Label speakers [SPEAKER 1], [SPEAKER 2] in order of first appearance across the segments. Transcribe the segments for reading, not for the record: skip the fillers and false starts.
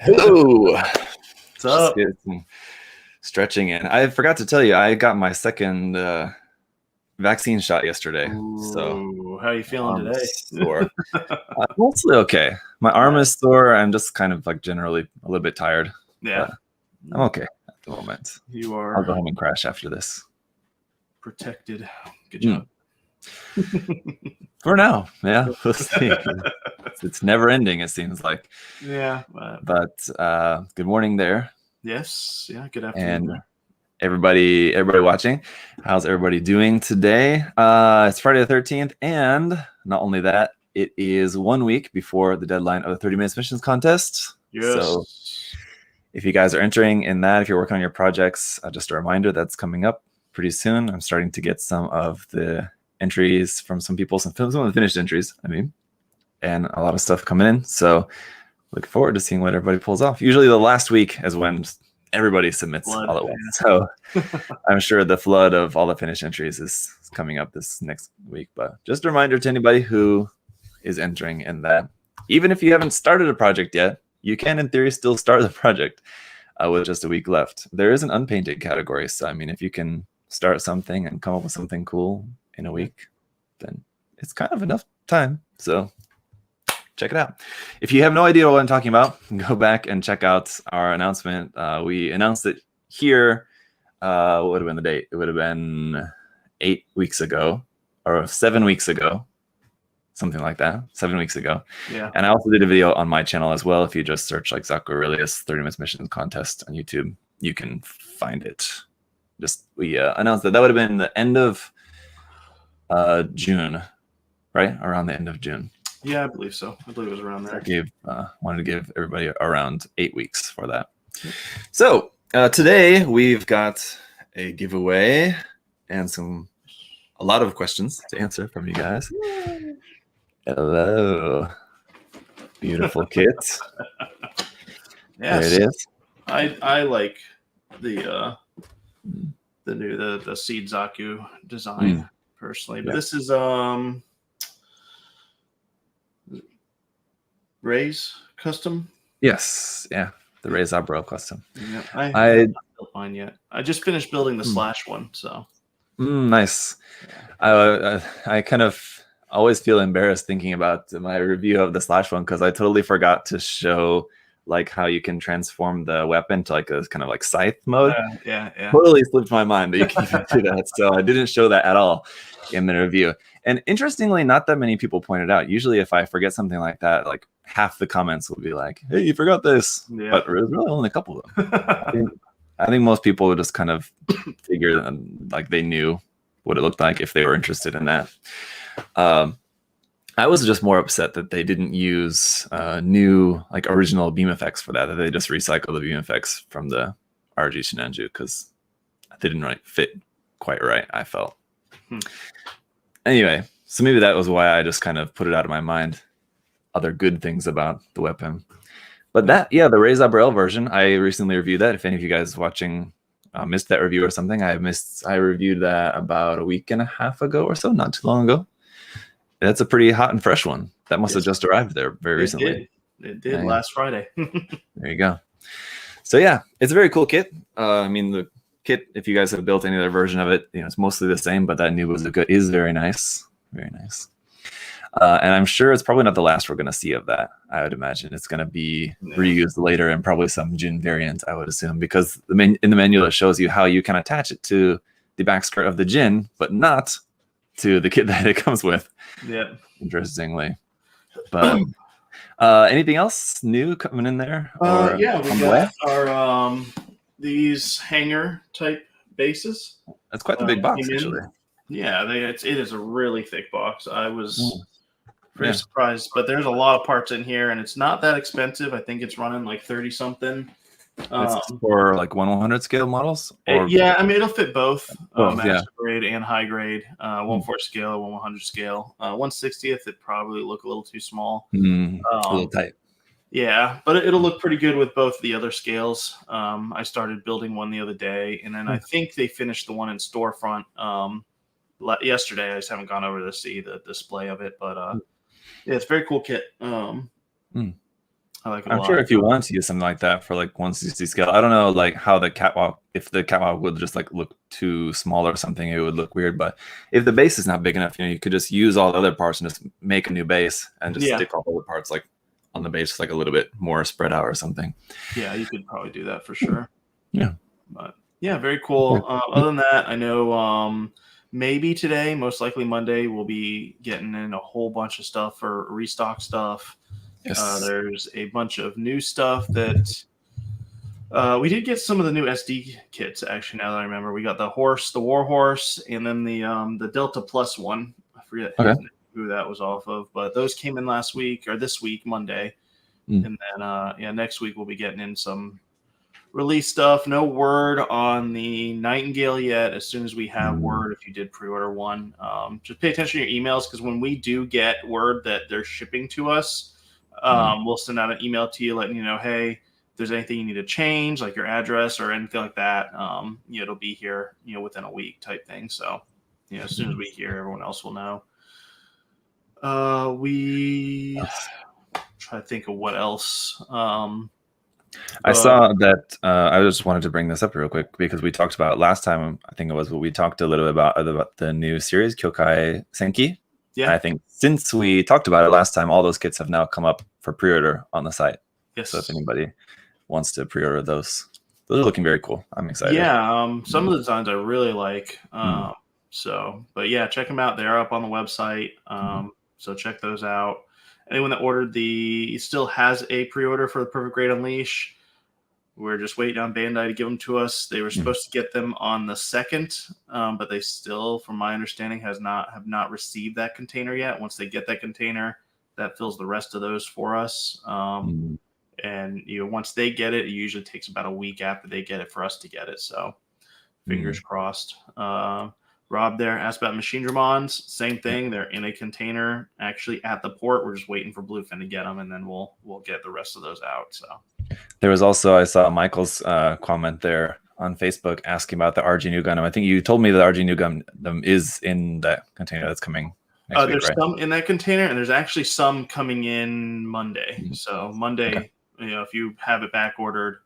[SPEAKER 1] Hello.
[SPEAKER 2] What's up?
[SPEAKER 1] Get some stretching in. I forgot to tell you, I got my second vaccine shot yesterday.
[SPEAKER 2] Ooh, how are you feeling today?
[SPEAKER 1] Sore. Mostly okay. My arm is sore. I'm just kind of like generally a little bit tired.
[SPEAKER 2] Yeah.
[SPEAKER 1] I'm okay at the moment.
[SPEAKER 2] You are.
[SPEAKER 1] I'll go home and crash after this.
[SPEAKER 2] Protected. Good job.
[SPEAKER 1] For now, yeah. We'll see. It's never ending, it seems like.
[SPEAKER 2] Yeah.
[SPEAKER 1] But good morning there.
[SPEAKER 2] Yes. Yeah. Good afternoon.
[SPEAKER 1] And everybody watching, how's everybody doing today? It's Friday the 13th, and not only that, it is 1 week before the deadline of the 30 minutes missions contest.
[SPEAKER 2] Yes.
[SPEAKER 1] So if you guys are entering in that, if you're working on your projects, just a reminder that's coming up pretty soon. I'm starting to get some of the entries from some people, some of the finished entries, and a lot of stuff coming in. So looking forward to seeing what everybody pulls off. Usually the last week is when everybody submits all at once. So I'm sure the flood of all the finished entries is coming up this next week. But just a reminder to anybody who is entering in that, even if you haven't started a project yet, you can in theory still start the project with just a week left. There is an unpainted category. So I mean, if you can start something and come up with something cool in a week, then it's kind of enough time. So check it out. If you have no idea what I'm talking about, go back and check out our announcement. We announced it here. What would have been the date? It would have been 8 weeks ago or 7 weeks ago, something like that. 7 weeks ago. Yeah. And I also did a video on my channel as well. If you just search like ZakuAurelius 30 minutes missions contest on YouTube, you can find it. We announced that would have been the end of June, right? Around the end of June.
[SPEAKER 2] Yeah, I believe so. I believe it was around there.
[SPEAKER 1] I wanted to give everybody around 8 weeks for that. So today we've got a giveaway and a lot of questions to answer from you guys. Hello, beautiful kit.
[SPEAKER 2] Yes.
[SPEAKER 1] There it is.
[SPEAKER 2] I like the Seed Zaku design personally, but this is Ray's custom.
[SPEAKER 1] Yes, yeah, the Ray's Abro custom.
[SPEAKER 2] Yeah, I haven't built mine yet. I just finished building the Slash one, so
[SPEAKER 1] nice. I kind of always feel embarrassed thinking about my review of the Slash one because I totally forgot to show like how you can transform the weapon to like a kind of like scythe mode.
[SPEAKER 2] Yeah.
[SPEAKER 1] Totally slipped my mind that you can even do that. So I didn't show that at all in the review. And interestingly, not that many people pointed out. Usually if I forget something like that, like half the comments will be like, hey, you forgot this. Yeah. But there's really only a couple of them. I think most people would just kind of figure like they knew what it looked like if they were interested in that. I was just more upset that they didn't use new, like original beam effects for that they just recycled the beam effects from the RG Shinanju because they didn't fit quite right, I felt. Anyway, so maybe that was why I just kind of put it out of my mind. Other good things about the weapon. But the Ray's Abrel version, I recently reviewed that. If any of you guys watching missed that review or something, I reviewed that about a week and a half ago or so, not too long ago. That's a pretty hot and fresh one. That must have just arrived there very recently.
[SPEAKER 2] It did last Friday.
[SPEAKER 1] There you go. So yeah, it's a very cool kit. I mean, the kit, if you guys have built any other version of it, it's mostly the same, but that new is very nice. Very nice. And I'm sure it's probably not the last we're going to see of that. I would imagine it's going to be reused later and probably some Jin variant, I would assume, because in the manual it shows you how you can attach it to the back skirt of the Jin, but not to the kit that it comes with. Yeah. Interestingly. But anything else new coming in there?
[SPEAKER 2] We got our these hanger type bases.
[SPEAKER 1] That's quite the big box, actually.
[SPEAKER 2] Yeah, it is a really thick box. I was pretty surprised, but there's a lot of parts in here, and it's not that expensive. I think it's running like 30 something.
[SPEAKER 1] It's for like 1/100 scale models?
[SPEAKER 2] Yeah, I mean, it'll fit both master grade and high grade, 1/4 scale, 1/100 scale. 1/60th, it probably look a little too small.
[SPEAKER 1] A little tight.
[SPEAKER 2] Yeah, but it'll look pretty good with both the other scales. I started building one the other day, and then I think they finished the one in storefront yesterday. I just haven't gone over to see the display of it, but it's a very cool kit. I like it a
[SPEAKER 1] I'm
[SPEAKER 2] lot.
[SPEAKER 1] sure if you want to use something like that for like 1/60 scale, I don't know like how the catwalk, if the catwalk would just like look too small or something, it would look weird. But if the base is not big enough, you could just use all the other parts and just make a new base and just stick all the other parts like on the base, like a little bit more spread out or something.
[SPEAKER 2] Yeah, you could probably do that for sure.
[SPEAKER 1] Yeah.
[SPEAKER 2] But yeah, very cool. Other than that, I know maybe today, most likely Monday, we'll be getting in a whole bunch of stuff for restock stuff.
[SPEAKER 1] Yes.
[SPEAKER 2] There's a bunch of new stuff that we did get some of the new SD kits. Actually, now that I remember, we got the war horse, and then the Delta Plus one. I forget who that was off of, but those came in last week or this week, Monday, and then next week we'll be getting in some release stuff. No word on the Nightingale yet. As soon as we have word, if you did pre-order one, just pay attention to your emails, because when we do get word that they're shipping to us, we'll send out an email to you letting you know, hey, if there's anything you need to change, like your address or anything like that, it'll be here, within a week type thing. So, as soon as we hear, everyone else will know. We try to think of what else.
[SPEAKER 1] I saw that. I just wanted to bring this up real quick because we talked about last time. I think it was we talked a little bit about the new series Kyokai Senki. Yeah. And I think since we talked about it last time, all those kits have now come up for pre-order on the site.
[SPEAKER 2] Yes.
[SPEAKER 1] So if anybody wants to pre-order those are looking very cool. I'm excited.
[SPEAKER 2] Yeah. Some of the designs I really like. But yeah, check them out. They're up on the website. So check those out. Anyone that ordered still has a pre-order for the Perfect Grade Unleash. We're just waiting on Bandai to give them to us. They were supposed to get them on the 2nd, but they still, from my understanding, have not received that container yet. Once they get that container, that fills the rest of those for us. And once they get it, it usually takes about a week after they get it for us to get it. So fingers crossed. Rob there asked about machine dramons. Same thing. They're in a container actually at the port. We're just waiting for Bluefin to get them, and then we'll get the rest of those out. So
[SPEAKER 1] there was also, I saw Michael's comment there on Facebook asking about the RG New Gundam. I think you told me the RG New Gundam is in that container that's coming next week,
[SPEAKER 2] there's
[SPEAKER 1] right?
[SPEAKER 2] some in that container, and there's actually some coming in Monday. So Monday, if you have it back ordered,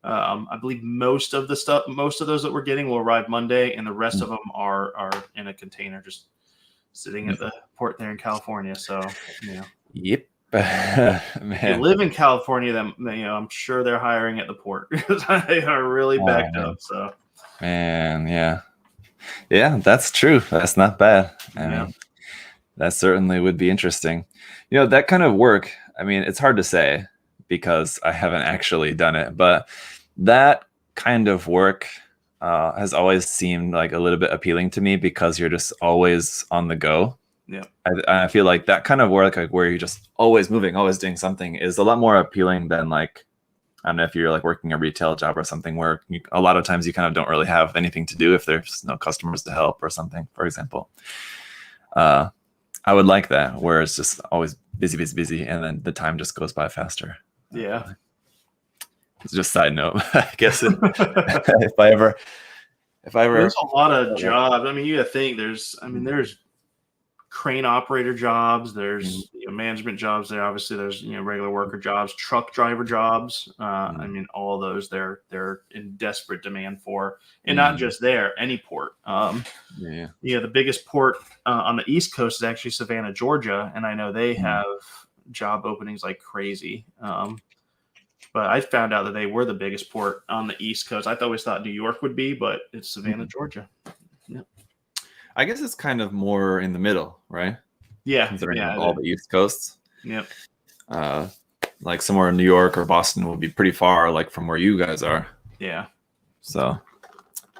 [SPEAKER 2] I believe most of those that we're getting will arrive Monday, and the rest of them are in a container just sitting at the port there in California. So,
[SPEAKER 1] Yep.
[SPEAKER 2] Man. If you live in California, then I'm sure they're hiring at the port because they are really backed up. So,
[SPEAKER 1] man, yeah, that's true. That's not bad. I mean, that certainly would be interesting. That kind of work. I mean, it's hard to say because I haven't actually done it, but that kind of work has always seemed like a little bit appealing to me because you're just always on the go.
[SPEAKER 2] Yeah,
[SPEAKER 1] I feel like that kind of work, like where you're just always moving, always doing something, is a lot more appealing than like, I don't know, if you're like working a retail job or something where a lot of times you kind of don't really have anything to do if there's no customers to help or something, for example. I would like that where it's just always busy, and then the time just goes by faster.
[SPEAKER 2] Yeah.
[SPEAKER 1] It's just side note, I guess. If I ever,
[SPEAKER 2] there's a lot of jobs. I mean, you gotta think there's crane operator jobs. There's management jobs there. Obviously, there's regular worker jobs, truck driver jobs. I mean, all of those they're in desperate demand for, and not just there, any port. The biggest port on the East Coast is actually Savannah, Georgia, and I know they have job openings like crazy. But I found out that they were the biggest port on the East Coast. I always thought New York would be, but it's Savannah, Georgia. Yeah.
[SPEAKER 1] I guess it's kind of more in the middle, right?
[SPEAKER 2] Yeah.
[SPEAKER 1] Considering all the East Coasts.
[SPEAKER 2] Yep.
[SPEAKER 1] Like somewhere in New York or Boston would be pretty far, like from where you guys are.
[SPEAKER 2] Yeah.
[SPEAKER 1] So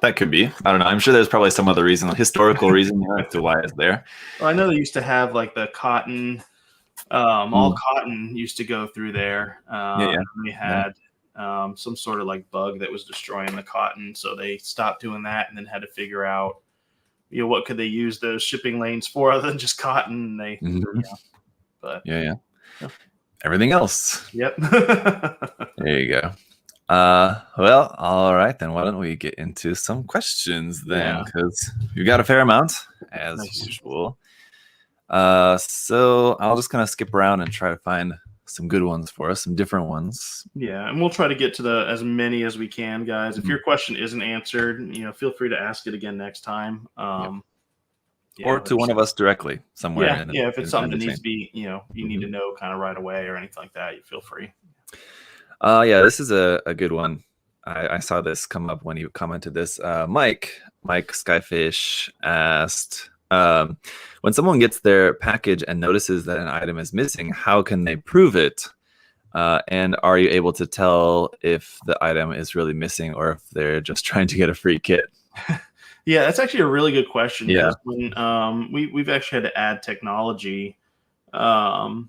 [SPEAKER 1] that could be. I don't know. I'm sure there's probably some other reason, historical reason as to why it's there.
[SPEAKER 2] Well, I know they used to have like the cotton. All cotton used to go through there. They had some sort of like bug that was destroying the cotton, so they stopped doing that and then had to figure out, what could they use those shipping lanes for other than just cotton. They, but
[SPEAKER 1] everything else.
[SPEAKER 2] Yep.
[SPEAKER 1] There you go. Well, all right then. Why don't we get into some questions then? Because we've got a fair amount as usual. So I'll just kind of skip around and try to find some good ones for us, some different ones.
[SPEAKER 2] Yeah, and we'll try to get to as many as we can, guys. If your question isn't answered, feel free to ask it again next time.
[SPEAKER 1] Or to one of us directly somewhere.
[SPEAKER 2] Yeah, if it's something that needs to be, you need to know kind of right away or anything like that, you feel free.
[SPEAKER 1] Yeah, this is a good one. I saw this come up when you commented this. Mike Skyfish asked, when someone gets their package and notices that an item is missing, how can they prove it? And are you able to tell if the item is really missing or if they're just trying to get a free kit?
[SPEAKER 2] Yeah, that's actually a really good question.
[SPEAKER 1] Yeah.
[SPEAKER 2] When, we've actually had to add technology about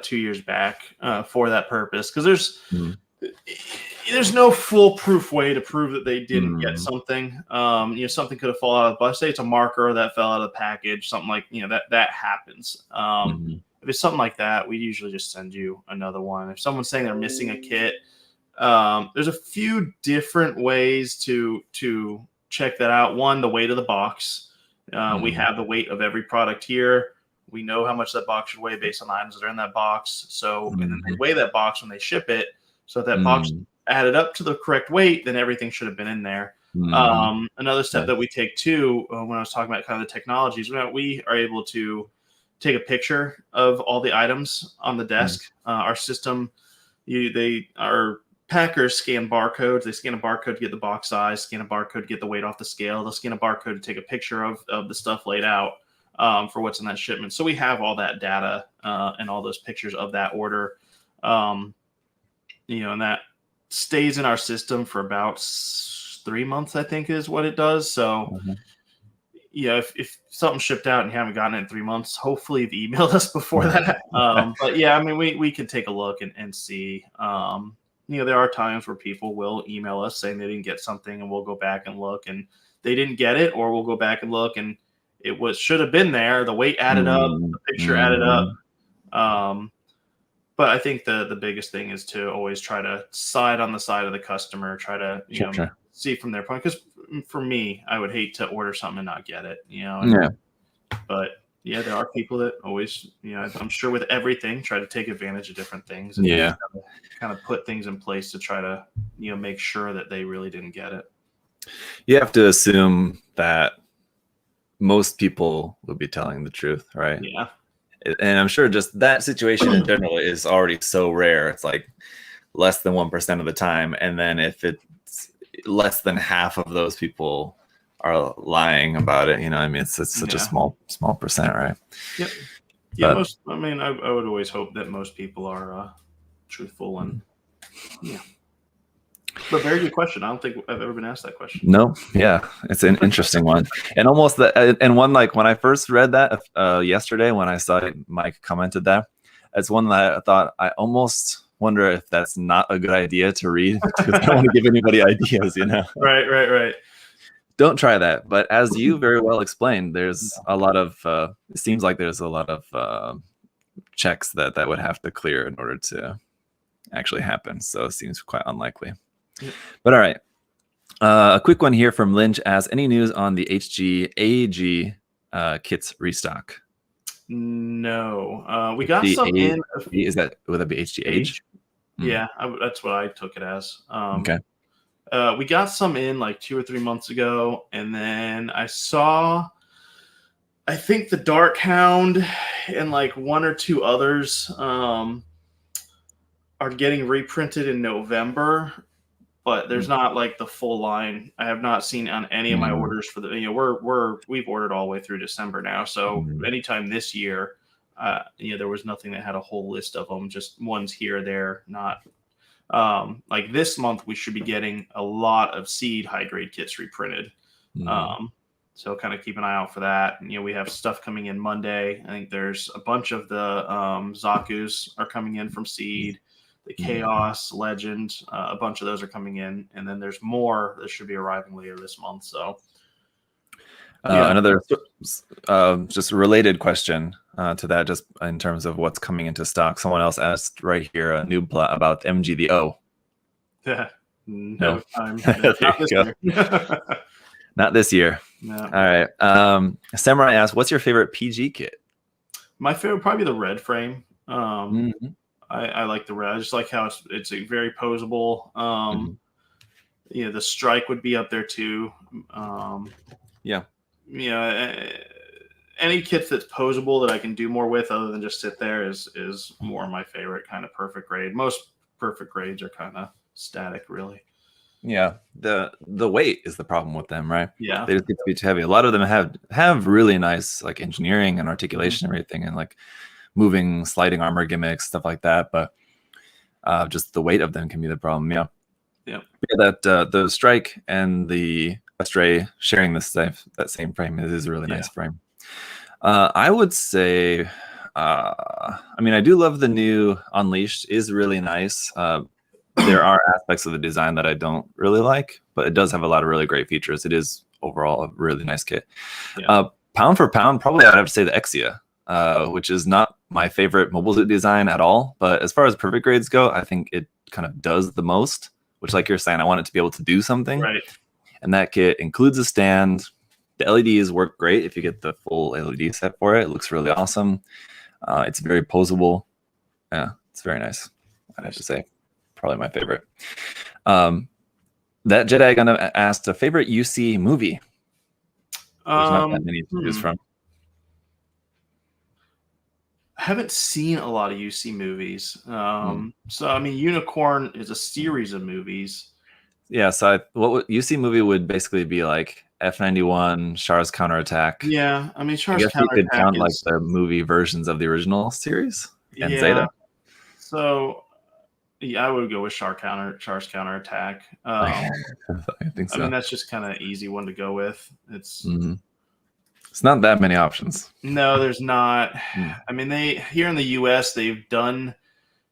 [SPEAKER 2] 2 years back for that purpose, because there's no foolproof way to prove that they didn't get something. Something could have fallen out of the box. Say it's a marker that fell out of the package, something like that happens. If it's something like that, we usually just send you another one. If someone's saying they're missing a kit, there's a few different ways to check that out. One, the weight of the box. We have the weight of every product here. We know how much that box should weigh based on the items that are in that box. So and then they weigh that box when they ship it. So if that box added up to the correct weight, then everything should have been in there. Another step that we take too, when I was talking about kind of the technologies, we are able to take a picture of all the items on the desk. Our system, our packers scan barcodes. They scan a barcode to get the box size, scan a barcode to get the weight off the scale. They'll scan a barcode to take a picture of the stuff laid out for what's in that shipment. So we have all that data and all those pictures of that order. And that stays in our system for about 3 months, I think is what it does. So if something's shipped out and you haven't gotten it in 3 months, hopefully you've emailed us before that. But yeah, I mean, we can take a look and see. There are times where people will email us saying they didn't get something, and we'll go back and look and they didn't get it, or we'll go back and look and it should have been there. The weight added up, the picture added up. But I think the biggest thing is to always try to side on the side of the customer, try to see from their point. Because for me, I would hate to order something and not get it. But yeah, there are people that always, I'm sure with everything, try to take advantage of different things. And kind of put things in place to try to, make sure that they really didn't get it.
[SPEAKER 1] You have to assume that most people will be telling the truth, right?
[SPEAKER 2] Yeah.
[SPEAKER 1] And I'm sure just that situation in general is already so rare. It's like less than 1% of the time. And then if it's less than half of those people are lying about it, it's such a small percent, right?
[SPEAKER 2] Yep. Yeah. I would always hope that most people are truthful and But very good question. I don't think I've ever been asked that question.
[SPEAKER 1] No, yeah, it's an interesting one, and almost one like when I first read that yesterday when I saw Mike commented that, it's one that I thought I almost wonder if that's not a good idea to read because I don't want to give anybody ideas,
[SPEAKER 2] Right.
[SPEAKER 1] Don't try that. But as you very well explained, there's a lot of it seems like there's a lot of checks that would have to clear in order to actually happen. So it seems quite unlikely. Yep. But all right, a quick one here from Lynch asks, any news on the AG kits restock?
[SPEAKER 2] No, we got some in.
[SPEAKER 1] Would that be HG?
[SPEAKER 2] Yeah, that's what I took it as.
[SPEAKER 1] Okay.
[SPEAKER 2] We got some in like 2 or 3 months ago, and then I saw, I think the Dark Hound and like 1 or 2 others are getting reprinted in November. But there's not like the full line. I have not seen on any of my orders for the. We've ordered all the way through December now. So anytime this year, there was nothing that had a whole list of them. Just ones here or there. Not like this month. We should be getting a lot of seed high grade kits reprinted. So kind of keep an eye out for that. And, we have stuff coming in Monday. I think there's a bunch of the Zakus are coming in from seed. The Chaos, Legend, a bunch of those are coming in, and then there's more that should be arriving later this month. So,
[SPEAKER 1] another just related question to that, just in terms of what's coming into stock. Someone else asked right here, nubs about MG the O.
[SPEAKER 2] Yeah, no time.
[SPEAKER 1] Not this year.
[SPEAKER 2] No.
[SPEAKER 1] All right. Samurai asked, "What's your favorite PG kit?"
[SPEAKER 2] My favorite would probably be the red frame.
[SPEAKER 1] Mhm.
[SPEAKER 2] I like the red. I just like how it's a very posable. The strike would be up there too.
[SPEAKER 1] Yeah.
[SPEAKER 2] Any kits that's posable that I can do more with other than just sit there is more my favorite kind of perfect grade. Most perfect grades are kind of static, really.
[SPEAKER 1] Yeah, the weight is the problem with them, right?
[SPEAKER 2] Yeah.
[SPEAKER 1] They just get to be too heavy. A lot of them have really nice like engineering and articulation and everything, and like moving, sliding armor gimmicks, stuff like that. But just the weight of them can be the problem. Yeah.
[SPEAKER 2] Yeah.
[SPEAKER 1] That the strike and the Astray sharing that same frame is a really nice frame. I would say, I mean, I do love the new Unleashed. Is really nice. There are aspects of the design that I don't really like, but it does have a lot of really great features. It is overall a really nice kit. Pound for pound, probably I'd have to say the Exia, which is not my favorite mobile suit design at all. But as far as perfect grades go, I think it kind of does the most, which like you're saying, I want it to be able to do something.
[SPEAKER 2] Right.
[SPEAKER 1] And that kit includes a stand. The LEDs work great if you get the full LED set for it. It looks really awesome. It's very posable. Yeah, it's very nice, I'd have to say. Probably my favorite. That Jedi Gundam asked a favorite UC movie. There's not that many to choose from.
[SPEAKER 2] I haven't seen a lot of UC movies. So I mean, Unicorn is a series of movies.
[SPEAKER 1] Yeah, so UC movie would basically be like F91, Char's Counterattack.
[SPEAKER 2] Yeah, I mean,
[SPEAKER 1] I guess you could count like the movie versions of the original series and Zeta.
[SPEAKER 2] So yeah, I would go with Char's Counterattack.
[SPEAKER 1] I think so.
[SPEAKER 2] I mean, that's just kind of easy one to go with. It's
[SPEAKER 1] not that many options.
[SPEAKER 2] No, there's not. I mean, here in the US, they've done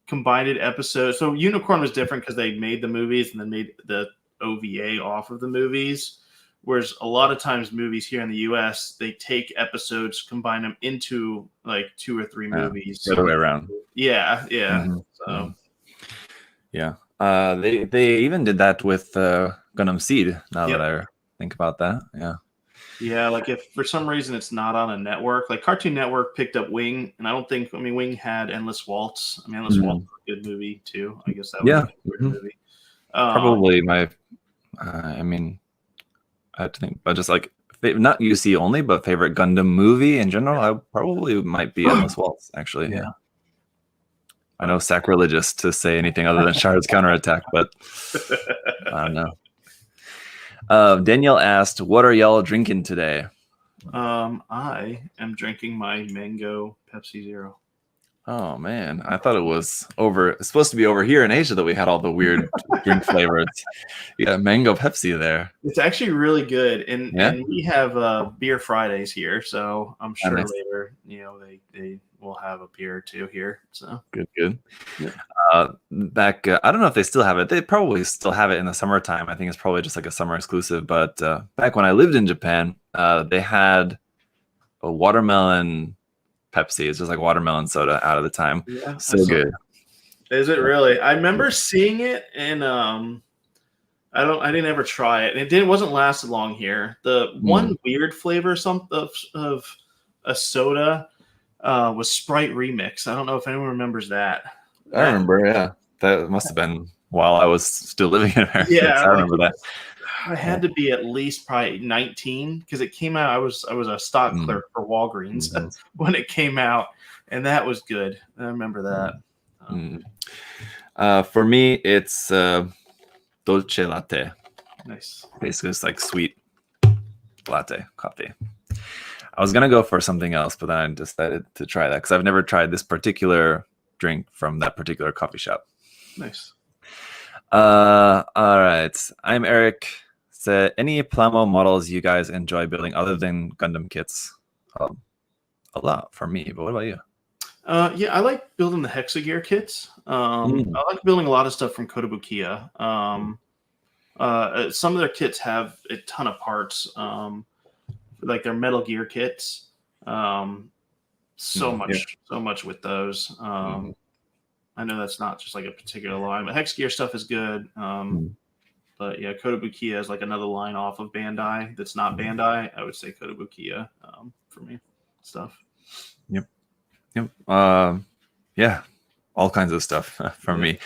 [SPEAKER 2] combined episodes. So Unicorn was different because they made the movies and then made the OVA off of the movies. Whereas a lot of times movies here in the US, they take episodes, combine them into like 2 or 3 movies.
[SPEAKER 1] The other way around.
[SPEAKER 2] Yeah. So
[SPEAKER 1] yeah. They even did that with Gundam Seed, now that I think about that.
[SPEAKER 2] Yeah, like if for some reason it's not on a network, like Cartoon Network picked up Wing, and Wing had Endless Waltz. I mean, Endless Waltz was a good movie too. I guess that was a good movie.
[SPEAKER 1] Probably my, I mean, I have to think, but just like not UC only, but favorite Gundam movie in general, I probably might be Endless Waltz, actually. Yeah. I know sacrilegious to say anything other than Char's Counterattack, but I don't know. Danielle asked, "What are y'all drinking today?"
[SPEAKER 2] I am drinking my mango Pepsi Zero.
[SPEAKER 1] Oh man, I thought it was it's supposed to be over here in Asia that we had all the weird drink flavors. You got mango Pepsi there.
[SPEAKER 2] It's actually really good, and we have beer Fridays here, so I'm sure later, they will have a beer or two here. So
[SPEAKER 1] good. Back, I don't know if they still have it. They probably still have it in the summertime. I think it's probably just like a summer exclusive. But back when I lived in Japan, they had a watermelon Pepsi. It's just like watermelon soda out of the time.
[SPEAKER 2] Yeah,
[SPEAKER 1] so good.
[SPEAKER 2] Is it really? I remember seeing it, and I didn't ever try it. It wasn't lasted long here. The one weird flavor of a soda was Sprite Remix. I don't know if anyone remembers that.
[SPEAKER 1] I remember, yeah. That must have been while I was still living in America.
[SPEAKER 2] Yeah,
[SPEAKER 1] I remember that.
[SPEAKER 2] I had to be at least probably 19 because it came out. I was a stock clerk for Walgreens when it came out, and that was good. I remember
[SPEAKER 1] that. For me, it's dolce latte.
[SPEAKER 2] Nice.
[SPEAKER 1] Basically, it's like sweet latte coffee. I was gonna go for something else, but then I decided to try that because I've never tried this particular drink from that particular coffee shop.
[SPEAKER 2] Nice.
[SPEAKER 1] All right. I'm Eric. So, any Plamo models you guys enjoy building other than Gundam kits? A lot for me, but what about you?
[SPEAKER 2] Yeah, I like building the Hexagear kits. I like building a lot of stuff from Kotobukiya. Some of their kits have a ton of parts, like their Metal Gear kits. So much with those. I know that's not just like a particular line, but Hexagear stuff is good. But yeah, Kotobukiya is like another line off of Bandai that's not Bandai. I would say Kotobukiya for me stuff.
[SPEAKER 1] Yep. Yeah, all kinds of stuff for me.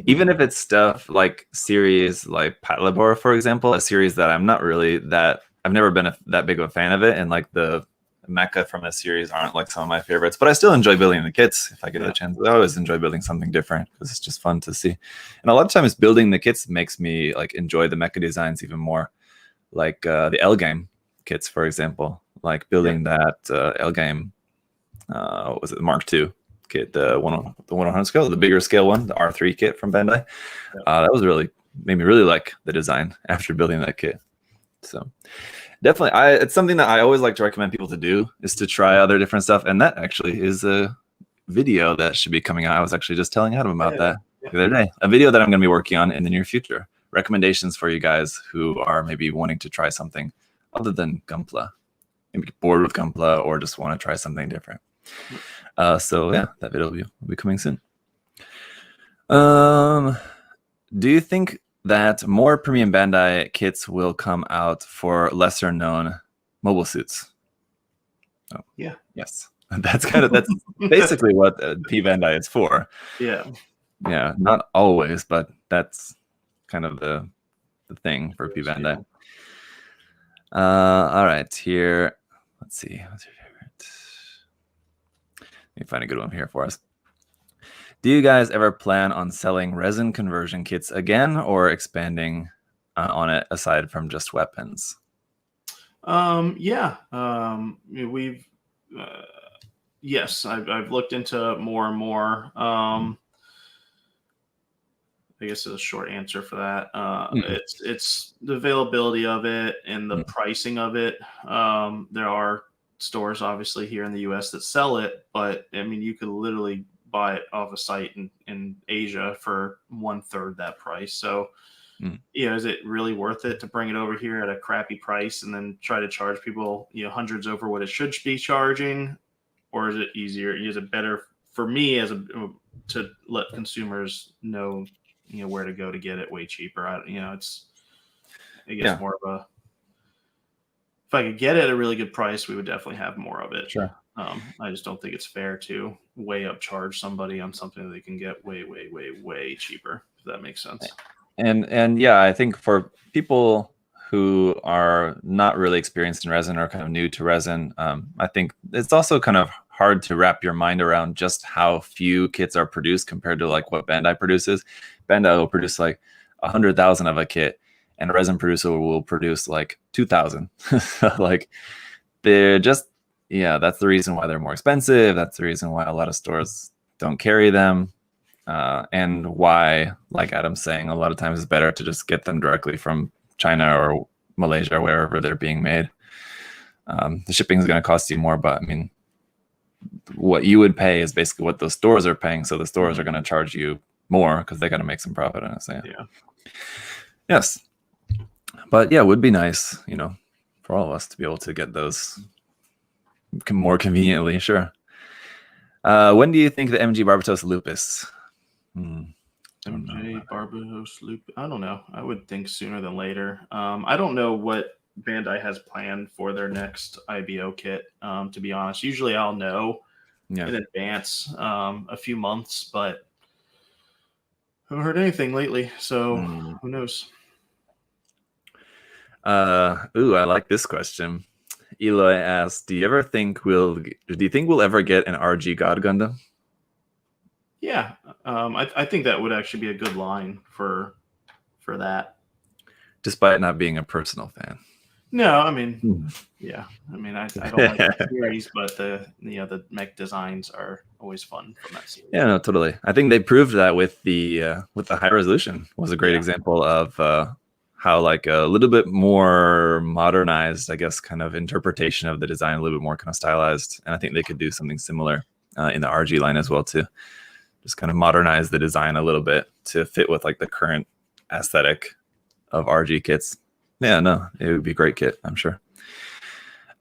[SPEAKER 1] Even if it's stuff like series like Patlabor, for example, a series that I'm not really I've never been that big of a fan of it, and like the mecha from a series aren't like some of my favorites, but I still enjoy building the kits if I get a chance. I always enjoy building something different because it's just fun to see. And a lot of times building the kits makes me like enjoy the mecha designs even more. Like the L game kits, for example, like building that L game, what was it, the Mark II kit, the 100 scale, the bigger scale one, the R3 kit from Bandai. That was really made me really like the design after building that kit. So definitely, it's something that I always like to recommend people to do, is to try other different stuff. And that actually is a video that should be coming out. I was actually just telling Adam about that the other day. A video that I'm going to be working on in the near future. Recommendations for you guys who are maybe wanting to try something other than Gunpla, maybe bored with Gunpla or just want to try something different. So yeah, that video will be coming soon. Do you think that more premium Bandai kits will come out for lesser known mobile suits? Oh,
[SPEAKER 2] yeah.
[SPEAKER 1] Yes. That's basically what P Bandai is for.
[SPEAKER 2] Yeah.
[SPEAKER 1] Yeah, not always, but that's kind of the thing for P Bandai. All right, here. Let's see. What's your favorite? Let me find a good one here for us. Do you guys ever plan on selling resin conversion kits again, or expanding on it aside from just weapons?
[SPEAKER 2] Yeah. We've yes, I've looked into more and more. I guess it's a short answer for that. It's the availability of it and the pricing of it. There are stores obviously here in the US that sell it, but I mean, you could literally buy it off a site in Asia for 1/3 that price. So, is it really worth it to bring it over here at a crappy price and then try to charge people, hundreds over what it should be charging? Or is it easier? Is it better for me to let consumers know, where to go to get it way cheaper? It's, I guess, more of a, if I could get it at a really good price, we would definitely have more of it.
[SPEAKER 1] Sure.
[SPEAKER 2] I just don't think it's fair to way upcharge somebody on something that they can get way, way, way, way cheaper, if that makes sense.
[SPEAKER 1] And yeah, I think for people who are not really experienced in resin or kind of new to resin, I think it's also kind of hard to wrap your mind around just how few kits are produced compared to like what Bandai produces. Bandai will produce like 100,000 of a kit, and a resin producer will produce like 2,000. Like they're just, that's the reason why they're more expensive. That's the reason why a lot of stores don't carry them. And why, like Adam's saying, a lot of times it's better to just get them directly from China or Malaysia or wherever they're being made. The shipping is going to cost you more, but I mean, what you would pay is basically what those stores are paying. So the stores are going to charge you more because they got to make some profit on it. So yes, but yeah, it would be nice, for all of us to be able to get those more conveniently. Sure. When do you think the MG Barbatos Lupus?
[SPEAKER 2] MG Barbatos Lupus. I don't know. I would think sooner than later. I don't know what Bandai has planned for their next IBO kit. To be honest, usually I'll know in advance, a few months, but I haven't heard anything lately. So who knows?
[SPEAKER 1] I like this question. Eloy asked, do you think we'll ever get an RG God Gundam?
[SPEAKER 2] Yeah, I think that would actually be a good line for that.
[SPEAKER 1] Despite not being a personal fan.
[SPEAKER 2] No, I mean, I don't like the series, but the mech designs are always fun from that series.
[SPEAKER 1] Yeah, no, totally. I think they proved that with the high resolution was a great example of how like a little bit more modernized, I guess, kind of interpretation of the design, a little bit more kind of stylized. And I think they could do something similar in the RG line as well too. Just kind of modernize the design a little bit to fit with like the current aesthetic of RG kits. Yeah, no, it would be a great kit, I'm sure.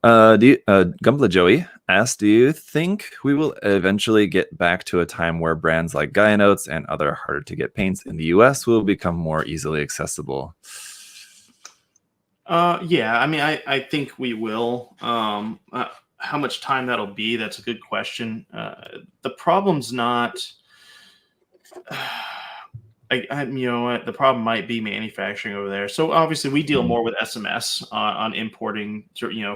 [SPEAKER 1] Gumpla Joey asked, do you think we will eventually get back to a time where brands like Gaia Notes and other harder to get paints in the US will become more easily accessible?
[SPEAKER 2] Yeah, I mean, I think we will. how much time that'll be, that's a good question. The problem's not. You know what? The problem might be manufacturing over there. So obviously, we deal more with SMS on importing,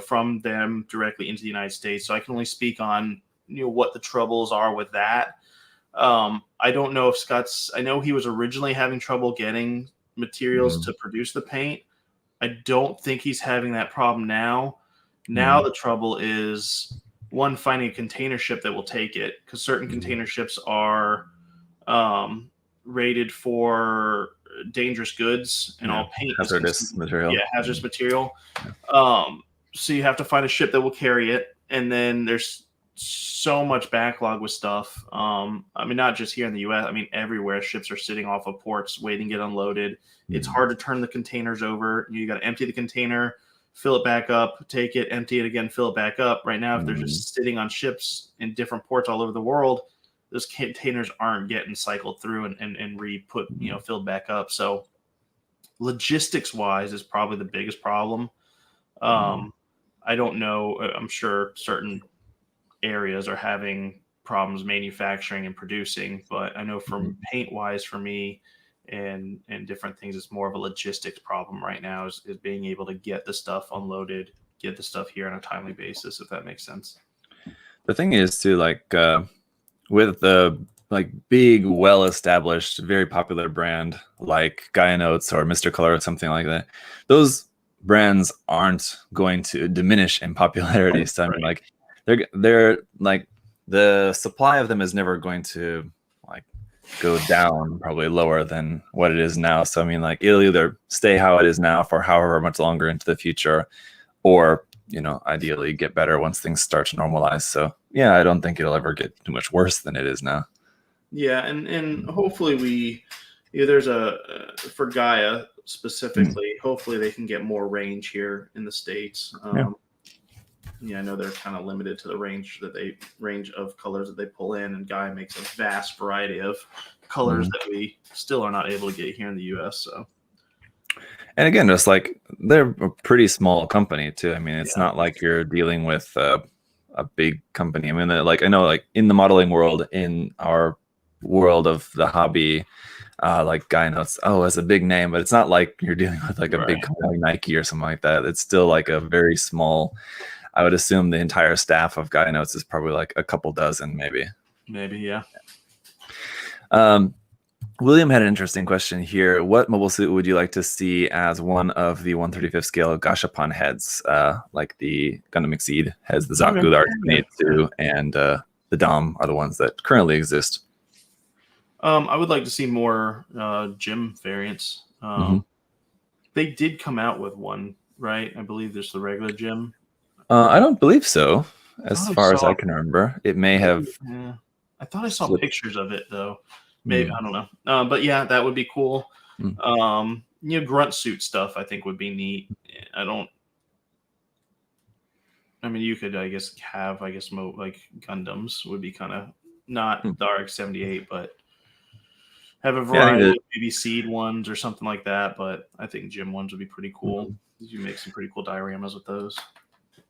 [SPEAKER 2] from them directly into the United States. So I can only speak on what the troubles are with that. I don't know if Scott's. I know he was originally having trouble getting materials to produce the paint. I don't think he's having that problem now. Now the trouble is one, finding a container ship that will take it, because certain container ships are rated for dangerous goods and all paint
[SPEAKER 1] hazardous material.
[SPEAKER 2] Yeah, hazardous material. So you have to find a ship that will carry it, and then there's so much backlog with stuff. I mean, not just here in the U.S. I mean, everywhere ships are sitting off of ports waiting to get unloaded. It's hard to turn the containers over. You got to empty the container, fill it back up, take it, empty it again, fill it back up. Right now, if they're just sitting on ships in different ports all over the world, those containers aren't getting cycled through and re-put, filled back up. So logistics wise is probably the biggest problem. I don't know. I'm sure certain areas are having problems manufacturing and producing, but I know from paint wise for me and different things, it's more of a logistics problem right now is being able to get the stuff unloaded, get the stuff here on a timely basis, if that makes sense.
[SPEAKER 1] The thing is too, with the big, well-established, very popular brand like Gaia Notes or Mr. Color or something like that, those brands aren't going to diminish in popularity. So I mean, they're the supply of them is never going to go down, probably lower than what it is now. So I mean, it'll either stay how it is now for however much longer into the future, or ideally get better once things start to normalize. So yeah, I don't think it'll ever get too much worse than it is now.
[SPEAKER 2] Yeah, and hopefully there's for Gaia specifically, hopefully they can get more range here in the States. I know they're kind of limited to the range of colors that they pull in, and Gaia makes a vast variety of colors that we still are not able to get here in the US. So.
[SPEAKER 1] And again, just they're a pretty small company too. I mean, it's not like you're dealing with a big company. I mean, I know in the modeling world, in our world of the hobby, Gaia Notes, it's a big name, but it's not like you're dealing with a big company like Nike or something like that. It's still a very small. I would assume the entire staff of Gaia Notes is probably a couple dozen, maybe. Maybe,
[SPEAKER 2] yeah.
[SPEAKER 1] William had an interesting question here. What mobile suit would you like to see as one of the 1/35th scale Gashapon heads, like the Gundam Exceed heads, the Zaku, the R28, and the Dom are the ones that currently exist?
[SPEAKER 2] I would like to see more gym variants. They did come out with one, right? I believe there's the regular gym.
[SPEAKER 1] I don't believe so, as far as I can remember. It may have.
[SPEAKER 2] Yeah. I thought I saw pictures of it, though. Maybe, I don't know. But yeah, that would be cool. Grunt suit stuff I think would be neat. I mean, you could, I guess, have, Gundams would be kind of not the RX-78, but have a variety of maybe seed ones or something like that. But I think gym ones would be pretty cool. You make some pretty cool dioramas with those.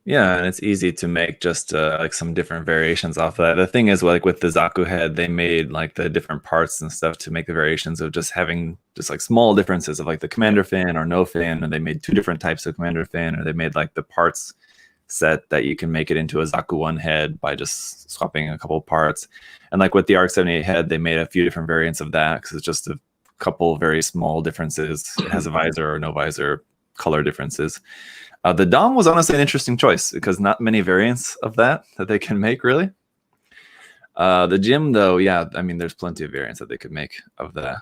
[SPEAKER 1] Yeah, and it's easy to make just some different variations off of that. The thing is, with the Zaku head, they made the different parts and stuff to make the variations of just having just small differences of the commander fin or no fin, and they made 2 different types of commander fin, or they made the parts set that you can make it into a Zaku 1 head by just swapping a couple of parts. And with the RX-78 head, they made a few different variants of that because it's just a couple very small differences. It has a visor or no visor, color differences. The Dom was honestly an interesting choice because not many variants of that they can make, really. The Gym, though, I mean, there's plenty of variants that they could make of that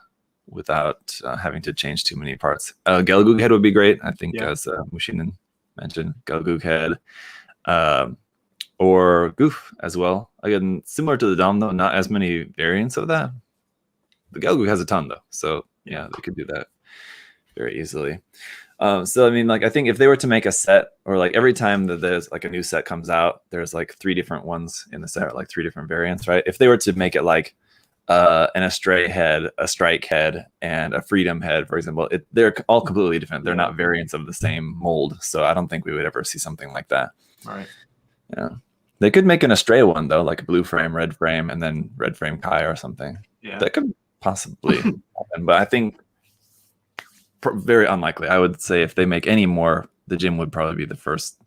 [SPEAKER 1] without having to change too many parts. Gelgoog head would be great, I think, as Mushinen mentioned. Gelgoog head. Or Goof as well. Again, similar to the Dom, though, not as many variants of that. The Gelgoog has a ton, though. So, yeah, they could do that very easily. So I mean, I think if they were to make a set, or every time that there's a new set comes out, there's 3 different ones in the set, 3 different variants, right? If they were to make it an Astray head, a Strike head, and a Freedom head, for example, they're all completely different. They're not variants of the same mold, so I don't think we would ever see something like that.
[SPEAKER 2] Right.
[SPEAKER 1] Yeah. They could make an Astray one though, like a blue frame, red frame, and then red frame Kai or something.
[SPEAKER 2] Yeah.
[SPEAKER 1] That could possibly happen, but I think very unlikely. I would say if they make any more, the gym would probably be the first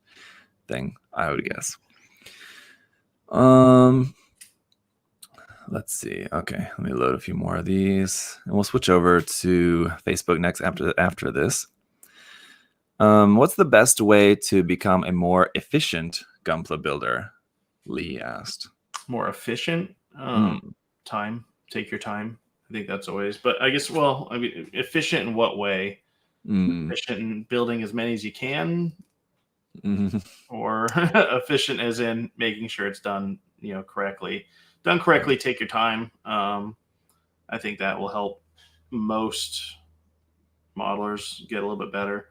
[SPEAKER 1] thing, I would guess. Let's see. Okay, let me load a few more of these, and we'll switch over to Facebook next after this. What's the best way to become a more efficient gunpla builder? Lee asked.
[SPEAKER 2] More efficient? Time. Take your time. I think that's always. But I guess, well, I mean, efficient in what way? Efficient in building as many as you can, or efficient as in making sure it's done, correctly. Done correctly. Take your time. I think that will help most modelers get a little bit better.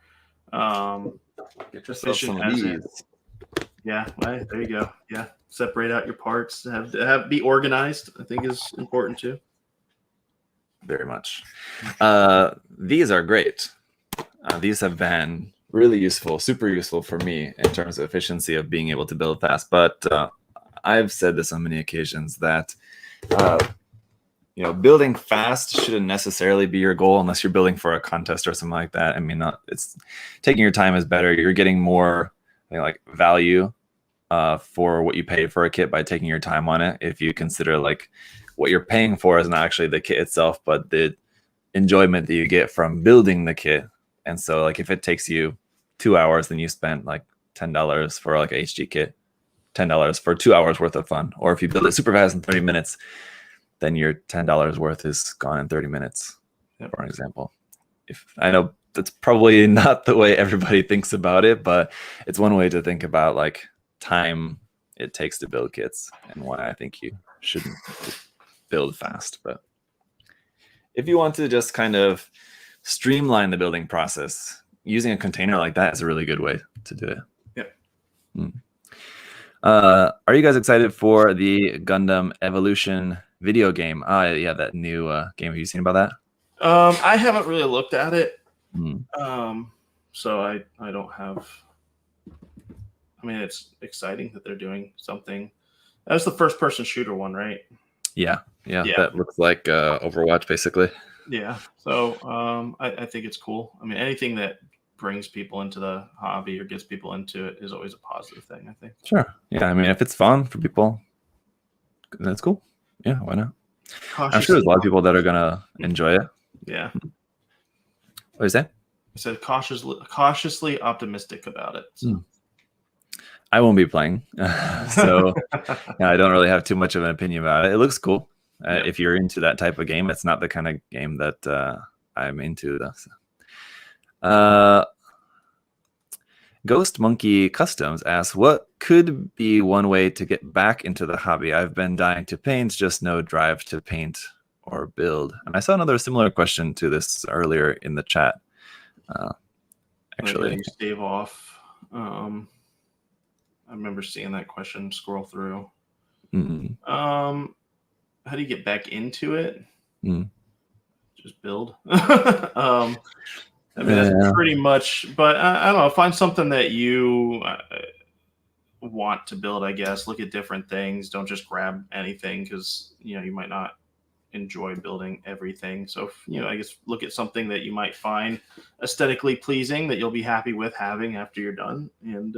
[SPEAKER 1] Get yourself some of these.
[SPEAKER 2] Yeah, right, there you go. Yeah, separate out your parts. Have be organized, I think, is important too.
[SPEAKER 1] Very much. These are great. These have been really useful, super useful for me in terms of efficiency of being able to build fast. But I've said this on many occasions that building fast shouldn't necessarily be your goal unless you're building for a contest or something like that. I mean, it's taking your time is better. You're getting more like value for what you pay for a kit by taking your time on it. If you consider like what you're paying for is not actually the kit itself, but the enjoyment that you get from building the kit. And so like if it takes you 2 hours, then you spent like $10 for like a HG kit, $10 for 2 hours worth of fun. Or if you build it super fast in 30 minutes, then your $10 worth is gone in 30 minutes, for an example. If I know that's probably not the way everybody thinks about it, but it's one way to think about like time it takes to build kits and why I think you shouldn't build fast. But if you want to just kind of streamline the building process, using a container like that is a really good way to do it.
[SPEAKER 2] Yep.
[SPEAKER 1] Are you guys excited for the Gundam Evolution video game? Yeah, that new game. Have you seen about that?
[SPEAKER 2] I haven't really looked at it. So I don't have. I mean, it's exciting that they're doing something. That was the first-person shooter one, right?
[SPEAKER 1] Yeah. That looks like Overwatch, basically.
[SPEAKER 2] Yeah. So I think it's cool. I mean, anything that brings people into the hobby or gets people into it is always a positive thing, I think.
[SPEAKER 1] Sure. Yeah. I mean, if it's fun for people, that's cool. Yeah. Why not? I'm sure there's a lot of people that are gonna enjoy it.
[SPEAKER 2] Yeah.
[SPEAKER 1] What is that?
[SPEAKER 2] I said cautiously optimistic about it. So.
[SPEAKER 1] I won't be playing, so I don't really have too much of an opinion about it. It looks cool. If you're into that type of game, it's not the kind of game that I'm into, though. So. Ghost Monkey Customs asks, what could be one way to get back into the hobby? I've been dying to paint, just no drive to paint or build. And I saw another similar question to this earlier in the chat. Actually,
[SPEAKER 2] you stave off. I remember seeing that question scroll through. How do you get back into it? Just build. I mean, that's pretty much, but I don't know, find something that you want to build, I guess. Look at different things. Don't just grab anything because, you might not enjoy building everything. So, I guess look at something that you might find aesthetically pleasing that you'll be happy with having after you're done. And,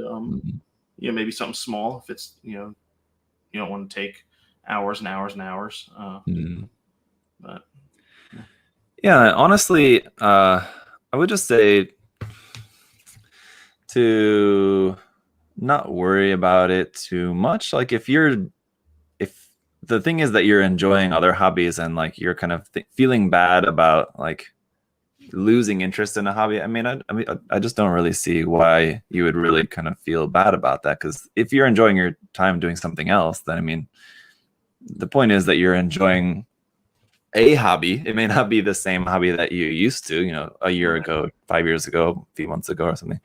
[SPEAKER 2] maybe something small if it's, you don't want to take hours and hours and hours. But
[SPEAKER 1] yeah, honestly, I would just say to not worry about it too much. Like if the thing is that you're enjoying other hobbies and like you're kind of feeling bad about like losing interest in a hobby, I mean, I just don't really see why you would really kind of feel bad about that. Because if you're enjoying your time doing something else, then I mean, the point is that you're enjoying a hobby. It may not be the same hobby that you used to, a year ago, 5 years ago, a few months ago or something.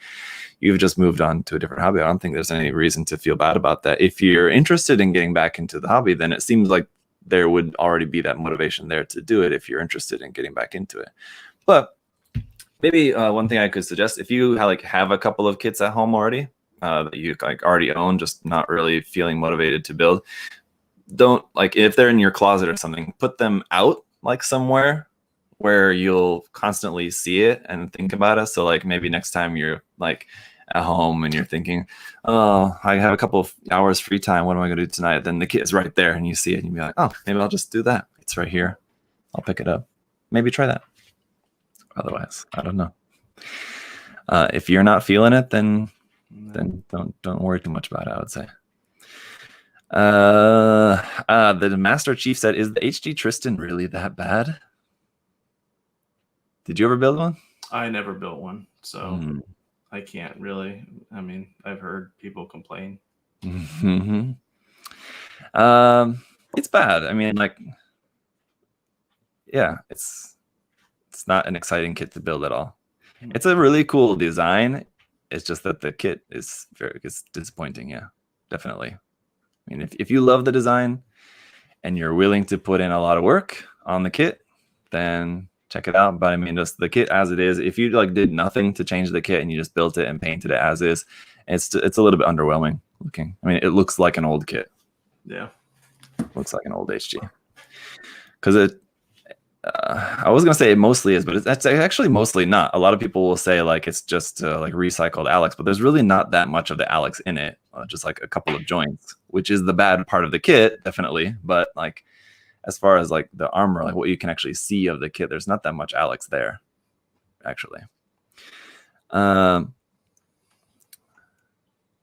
[SPEAKER 1] You've just moved on to a different hobby. I don't think there's any reason to feel bad about that. If you're interested in getting back into the hobby, then it seems like there would already be that motivation there to do it if you're interested in getting back into it. But maybe one thing I could suggest, if you have a couple of kits at home already, that you like already own, just not really feeling motivated to build, don't like if they're in your closet or something, put them out like somewhere where you'll constantly see it and think about it. So like maybe next time you're like at home and you're thinking, oh, I have a couple of hours free time, what am I going to do tonight? Then the kit is right there and you see it and you be like, oh, maybe I'll just do that. It's right here. I'll pick it up. Maybe try that. Otherwise, I don't know. If you're not feeling it, then don't worry too much about it, I would say. The Master Chief said, is the HD Tristan really that bad? Did you ever build one?
[SPEAKER 2] I never built one, so I can't really. I mean, I've heard people complain.
[SPEAKER 1] Mm-hmm. It's bad. I mean, like, yeah, it's not an exciting kit to build at all. It's a really cool design. It's just that the kit is it's disappointing. Yeah, definitely. I mean, if you love the design and you're willing to put in a lot of work on the kit, then check it out. But I mean, just the kit as it is, if you like did nothing to change the kit and you just built it and painted it as is, it's a little bit underwhelming looking. I mean, it looks like an old kit.
[SPEAKER 2] Yeah,
[SPEAKER 1] looks like an old HG. Because it, I was gonna say it mostly is, but that's actually mostly not. A lot of people will say like it's just like recycled Alex, but there's really not that much of the Alex in it. Just like a couple of joints, which is the bad part of the kit, definitely. But like, as far as like the armor, like what you can actually see of the kit, there's not that much Alex there, actually. How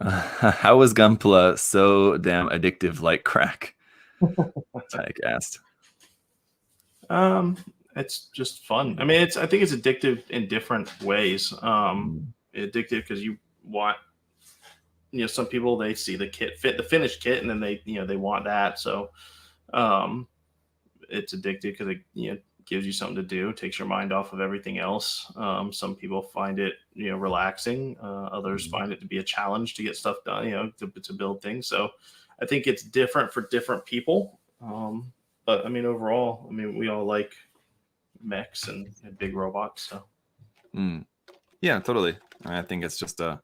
[SPEAKER 1] is Gunpla so damn addictive like crack? Tyke asked.
[SPEAKER 2] It's just fun. I mean, I think it's addictive in different ways. Addictive because you want, some people, they see the finished kit, and then they want that. So, it's addictive because it gives you something to do, takes your mind off of everything else. Some people find it relaxing. Others find it to be a challenge to get stuff done, to build things. So I think it's different for different people. But I mean, overall, we all like mechs and big robots. So
[SPEAKER 1] yeah, totally. I think it's just a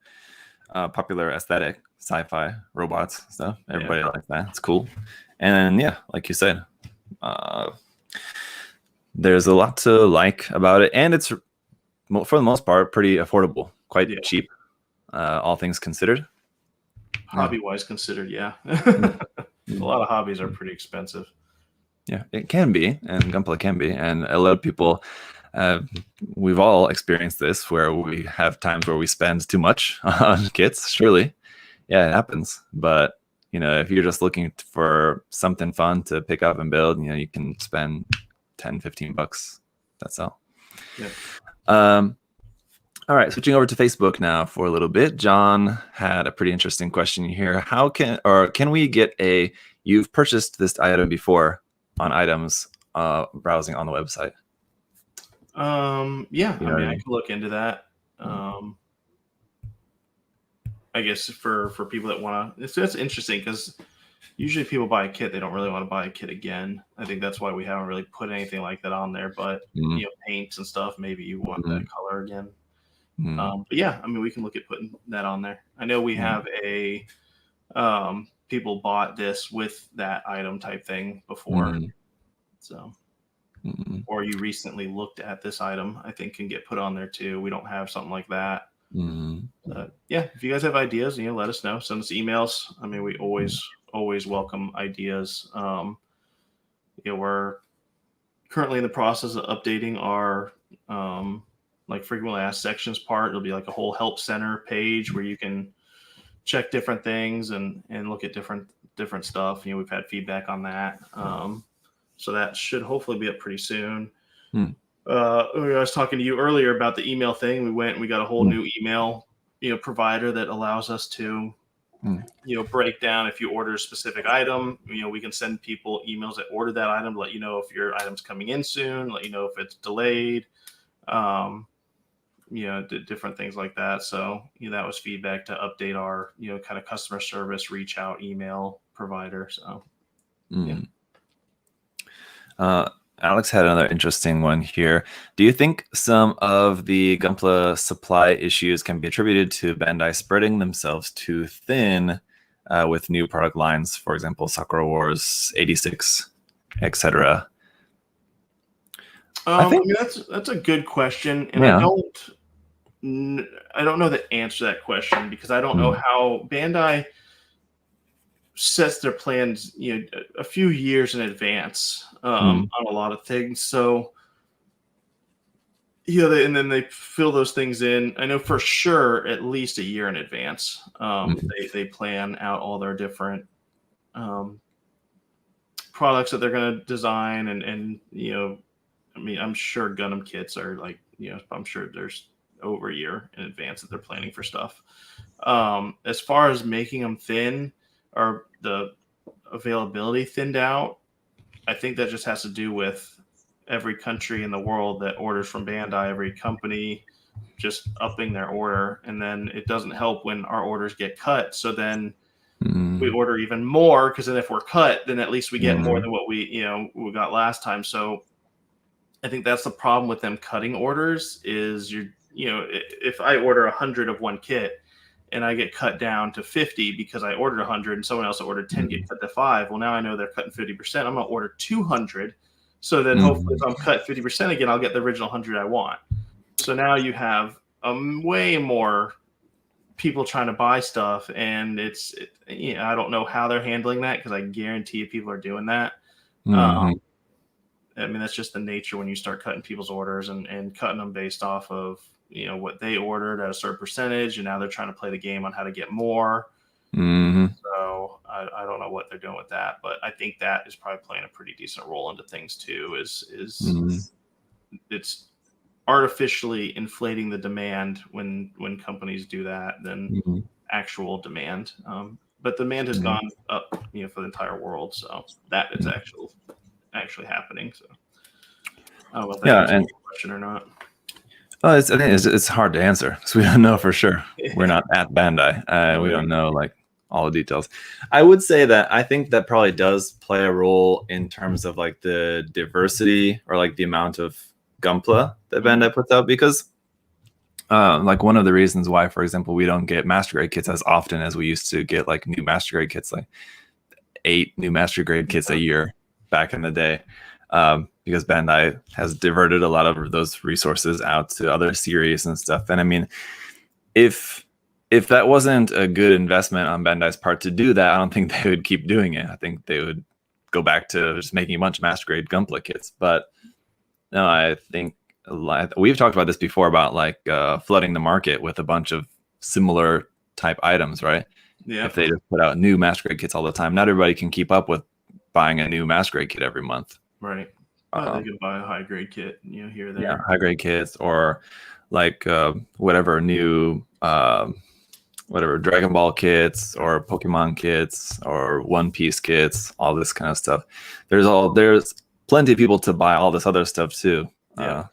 [SPEAKER 1] popular aesthetic, sci-fi robots stuff. Everybody likes that. It's cool. And yeah, like you said, there's a lot to like about it, and it's for the most part pretty affordable, quite cheap, all things considered.
[SPEAKER 2] Hobby-wise considered, yeah. A lot of hobbies are pretty expensive.
[SPEAKER 1] Yeah, it can be, and Gunpla can be, and a lot of people, we've all experienced this, where we have times where we spend too much on kits. Surely, yeah, it happens. But if you're just looking for something fun to pick up and build, you can spend $10-15. That's all.
[SPEAKER 2] Yeah.
[SPEAKER 1] All right, switching over to Facebook now for a little bit. John had a pretty interesting question here. Can we get you've purchased this item before on items browsing on the website?
[SPEAKER 2] Yeah, I can look into that. I guess for people that want to, that's interesting because usually people buy a kit, they don't really want to buy a kit again. I think that's why we haven't really put anything like that on there. But paints and stuff, maybe you want that color again. But yeah, we can look at putting that on there. I know we have people bought this with that item type thing before. So, or you recently looked at this item, I think can get put on there too. We don't have something like that. Yeah, if you guys have ideas, let us know. Send us emails. We always welcome ideas. We're currently in the process of updating our like frequently asked sections part. It'll be like a whole help center page where you can check different things and look at different stuff. We've had feedback on that. So that should hopefully be up pretty soon. I was talking to you earlier about the email thing. We got a whole new email, provider that allows us to, break down if you order a specific item. We can send people emails that ordered that item to let you know if your item's coming in soon, let you know if it's delayed, different things like that. So, that was feedback to update our, kind of customer service, reach out email provider. So,
[SPEAKER 1] Alex had another interesting one here. Do you think some of the gunpla supply issues can be attributed to Bandai spreading themselves too thin with new product lines, for example, Sakura Wars 86, etc.? I think,
[SPEAKER 2] mean, that's a good question, and
[SPEAKER 1] yeah.
[SPEAKER 2] I don't know the answer to that question because I don't know
[SPEAKER 1] Mm,
[SPEAKER 2] how Bandai sets their plans, a few years in advance
[SPEAKER 1] mm,
[SPEAKER 2] on a lot of things. So and then they fill those things in. I know for sure at least a year in advance.
[SPEAKER 1] mm,
[SPEAKER 2] They plan out all their different um, products that they're going to design, and I mean, I'm sure Gundam kits are like, I'm sure there's over a year in advance that they're planning for stuff. As far as making them thin or the availability thinned out, I think that just has to do with every country in the world that orders from Bandai, every company just upping their order. And then it doesn't help when our orders get cut. So then we
[SPEAKER 1] mm,
[SPEAKER 2] order even more because then if we're cut, then at least we get more
[SPEAKER 1] mm,
[SPEAKER 2] than what we got last time. So I think that's the problem with them cutting orders is if I order 100 of one kit and I get cut down to 50 because I ordered 100 and someone else that ordered 10 get
[SPEAKER 1] mm,
[SPEAKER 2] cut to 5. Well, now I know they're cutting 50%. I'm going to order 200. So then hopefully
[SPEAKER 1] mm,
[SPEAKER 2] if I'm cut 50% again, I'll get the original 100 I want. So now you have way more people trying to buy stuff. And I don't know how they're handling that because I guarantee you people are doing that.
[SPEAKER 1] mm,
[SPEAKER 2] Um, I mean, that's just the nature when you start cutting people's orders and cutting them based off of, what they ordered at a certain percentage. And now they're trying to play the game on how to get more.
[SPEAKER 1] mm,
[SPEAKER 2] So I don't know what they're doing with that, but I think that is probably playing a pretty decent role into things too. Is
[SPEAKER 1] mm,
[SPEAKER 2] it's artificially inflating the demand when companies do that than
[SPEAKER 1] mm,
[SPEAKER 2] actual demand. But demand has
[SPEAKER 1] mm,
[SPEAKER 2] gone up, for the entire world, so that is
[SPEAKER 1] mm.
[SPEAKER 2] actually happening. So I don't know if that
[SPEAKER 1] Yeah,
[SPEAKER 2] answers
[SPEAKER 1] and
[SPEAKER 2] your question or not.
[SPEAKER 1] I think it's hard to answer because we don't know for sure. We're not at Bandai. We
[SPEAKER 2] Right.
[SPEAKER 1] don't know like all the details. I would say that I think that probably does play a role in terms of like the diversity or like the amount of gunpla that
[SPEAKER 2] Mhm.
[SPEAKER 1] Bandai puts out because like one of the reasons why, for example, we don't get master grade kits as often as we used to get like new master grade kits, like 8 new master grade kits a year back in the day, because Bandai has diverted a lot of those resources out to other series and stuff. And I mean, if that wasn't a good investment on Bandai's part to do that, I don't think they would keep doing it. I think they would go back to just making a bunch of master grade gunpla kits. But no, I think we've talked about this before about like flooding the market with a bunch of similar type items, right?
[SPEAKER 2] Yeah.
[SPEAKER 1] If they just put out new master grade kits all the time, not everybody can keep up with buying a new master grade kit every month.
[SPEAKER 2] Right. But they
[SPEAKER 1] Um,
[SPEAKER 2] could buy a high grade kit, here or
[SPEAKER 1] yeah,
[SPEAKER 2] there.
[SPEAKER 1] high grade kits or like whatever new whatever Dragon Ball kits or Pokemon kits or One Piece kits, all this kind of stuff. There's plenty of people to buy all this other stuff too.
[SPEAKER 2] Yeah.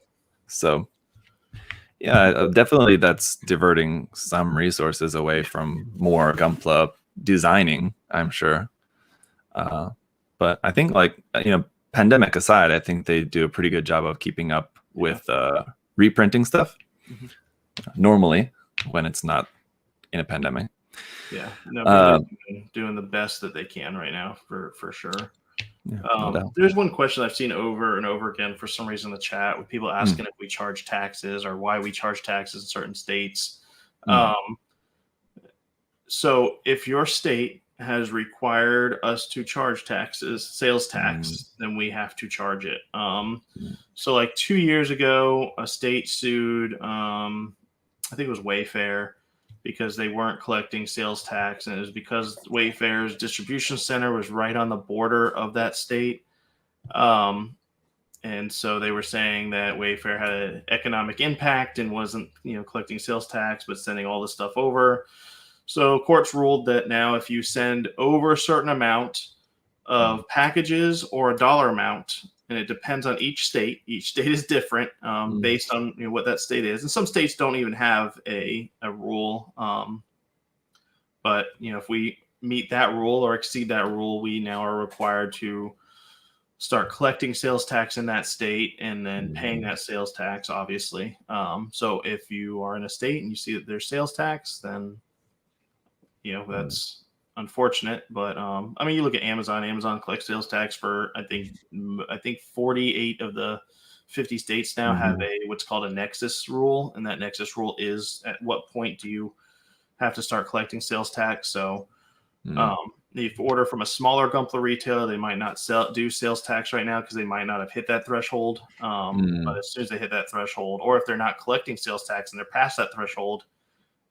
[SPEAKER 1] So yeah, definitely that's diverting some resources away from more Gunpla designing, I'm sure. But I think like pandemic aside, I think they do a pretty good job of keeping up
[SPEAKER 2] Yeah.
[SPEAKER 1] with reprinting stuff
[SPEAKER 2] Mhm.
[SPEAKER 1] normally when it's not in a pandemic.
[SPEAKER 2] Yeah. No,
[SPEAKER 1] Uh,
[SPEAKER 2] Bandai's doing the best that they can right now for sure.
[SPEAKER 1] yeah, no doubt.
[SPEAKER 2] There's one question I've seen over and over again for some reason in the chat with people
[SPEAKER 1] Mm,
[SPEAKER 2] asking if we charge taxes or why we charge taxes in certain states.
[SPEAKER 1] mm,
[SPEAKER 2] Um, so if your state has required us to charge taxes, sales
[SPEAKER 1] mm,
[SPEAKER 2] tax, then we have to charge it.
[SPEAKER 1] mm,
[SPEAKER 2] So like 2 years ago, a state sued, I think it was Wayfair because they weren't collecting sales tax, and it was because Wayfair's distribution center was right on the border of that state. Um, and so they were saying that Wayfair had an economic impact and wasn't, collecting sales tax, but sending all this stuff over. So courts ruled that now if you send over a certain amount
[SPEAKER 1] mm,
[SPEAKER 2] of packages or a dollar amount, and it depends on each state. Each state is different
[SPEAKER 1] mm,
[SPEAKER 2] based on what that state is, and some states don't even have a rule. But if we meet that rule or exceed that rule, we now are required to start collecting sales tax in that state and then paying that sales tax, obviously. So if you are in a state and you see that there's sales tax, then that's unfortunate. But I mean, you look at Amazon collects sales tax for I think 48 of the 50 states now have what's called a nexus rule, and that nexus rule is at what point do you have to start collecting sales tax. So if you order from a smaller gunpla retailer, they might not do sales tax right now because they might not have hit that threshold. But as soon as they hit that threshold, or if they're not collecting sales tax and they're past that threshold,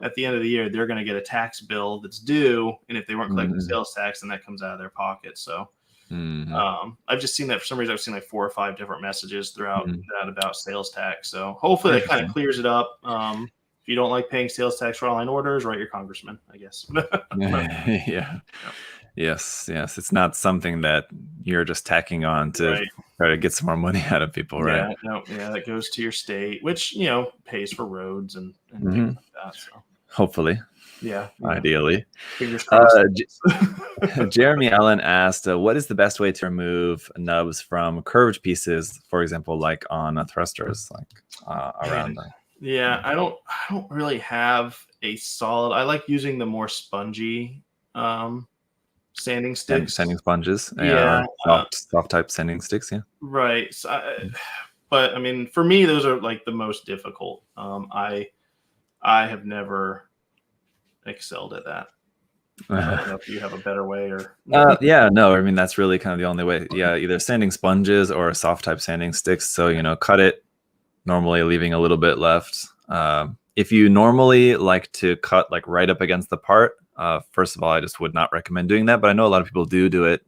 [SPEAKER 2] at the end of the year, they're going to get a tax bill that's due. And if they weren't collecting sales tax, then that comes out of their pocket. So I've just seen that for some reason. I've seen like 4 or 5 different messages throughout that about sales tax. So hopefully that kind of clears it up. If you don't like paying sales tax for online orders, write your congressman, I guess.
[SPEAKER 1] Yeah. Yes. It's not something that you're just tacking on to try to get some more money out of people, right?
[SPEAKER 2] Yeah, that goes to your state, which pays for roads and things like that. So
[SPEAKER 1] hopefully, ideally.
[SPEAKER 2] Fingers crossed.
[SPEAKER 1] Jeremy Allen asked, "What is the best way to remove nubs from curved pieces? For example, like on thrusters, like around."
[SPEAKER 2] Yeah, I don't really have a solid. I like using the more spongy sanding sticks,
[SPEAKER 1] sanding sponges, soft type sanding sticks. Yeah,
[SPEAKER 2] right. So but I mean, for me, those are like the most difficult. I have never excelled at that. I don't know if you have a better way or.
[SPEAKER 1] No. I mean, that's really kind of the only way. Yeah, either sanding sponges or soft type sanding sticks. So cut it normally, leaving a little bit left. If you normally like to cut like right up against the part, first of all, I just would not recommend doing that, but I know a lot of people do it.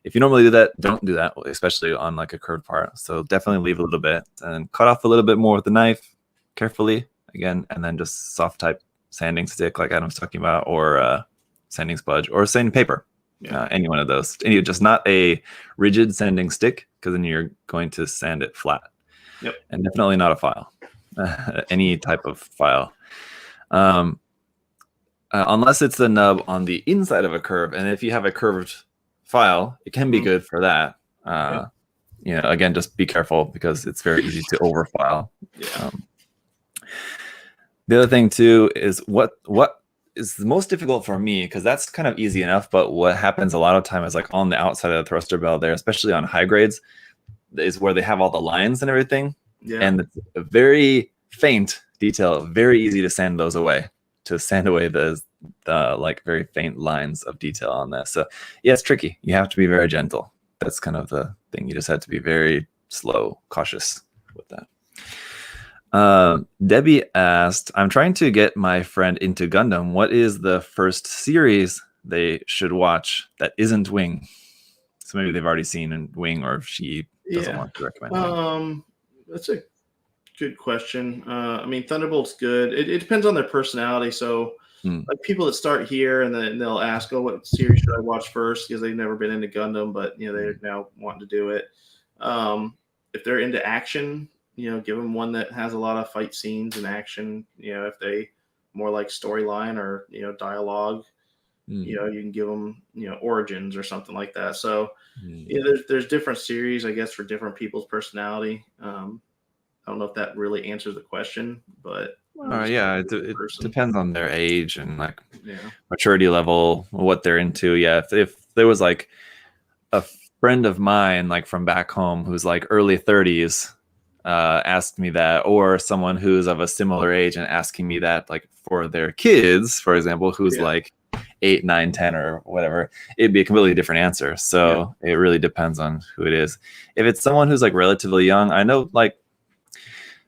[SPEAKER 1] If you normally do that, don't do that, especially on like a curved part. So definitely leave a little bit and cut off a little bit more with the knife carefully again, and then just soft type sanding stick like Adam's talking about, or sanding sponge or sanding paper. Any one of those. Just not a rigid sanding stick, because then you're going to sand it flat.
[SPEAKER 2] Yep.
[SPEAKER 1] And definitely not a file. Any type of file. Unless it's the nub on the inside of a curve. And if you have a curved file, it can be good for that. Again, just be careful because it's very easy to overfile. The other thing too is what is the most difficult for me, because that's kind of easy enough, but what happens a lot of time is like on the outside of the thruster bell there, especially on high grades, is where they have all the lines and everything. And it's a very faint detail, very easy to sand those away, the like very faint lines of detail on that. So it's tricky. You have to be very gentle. That's kind of the thing. You just have to be very slow, cautious with that. Debbie asked, "I'm trying to get my friend into Gundam. What is the first series they should watch that isn't Wing?" So maybe they've already seen Wing, or she doesn't want to recommend Wing.
[SPEAKER 2] That's a good question. I mean, Thunderbolt's good. It depends on their personality. So, like people that start here and then they'll ask, "Oh, what series should I watch first?" Because they've never been into Gundam, but they're now wanting to do it. If they're into action, give them one that has a lot of fight scenes and action. If they more like storyline or dialogue, you can give them Origins or something like that. So there's different series, I guess, for different people's personality. I don't know if that really answers the question, but
[SPEAKER 1] it depends on their age and like maturity level, what they're into. If there was like a friend of mine like from back home who's like early 30s asked me that, or someone who's of a similar age and asking me that like for their kids, for example, who's like 8, 9, 10 or whatever, it'd be a completely different answer. So it really depends on who it is. If it's someone who's like relatively young, I know like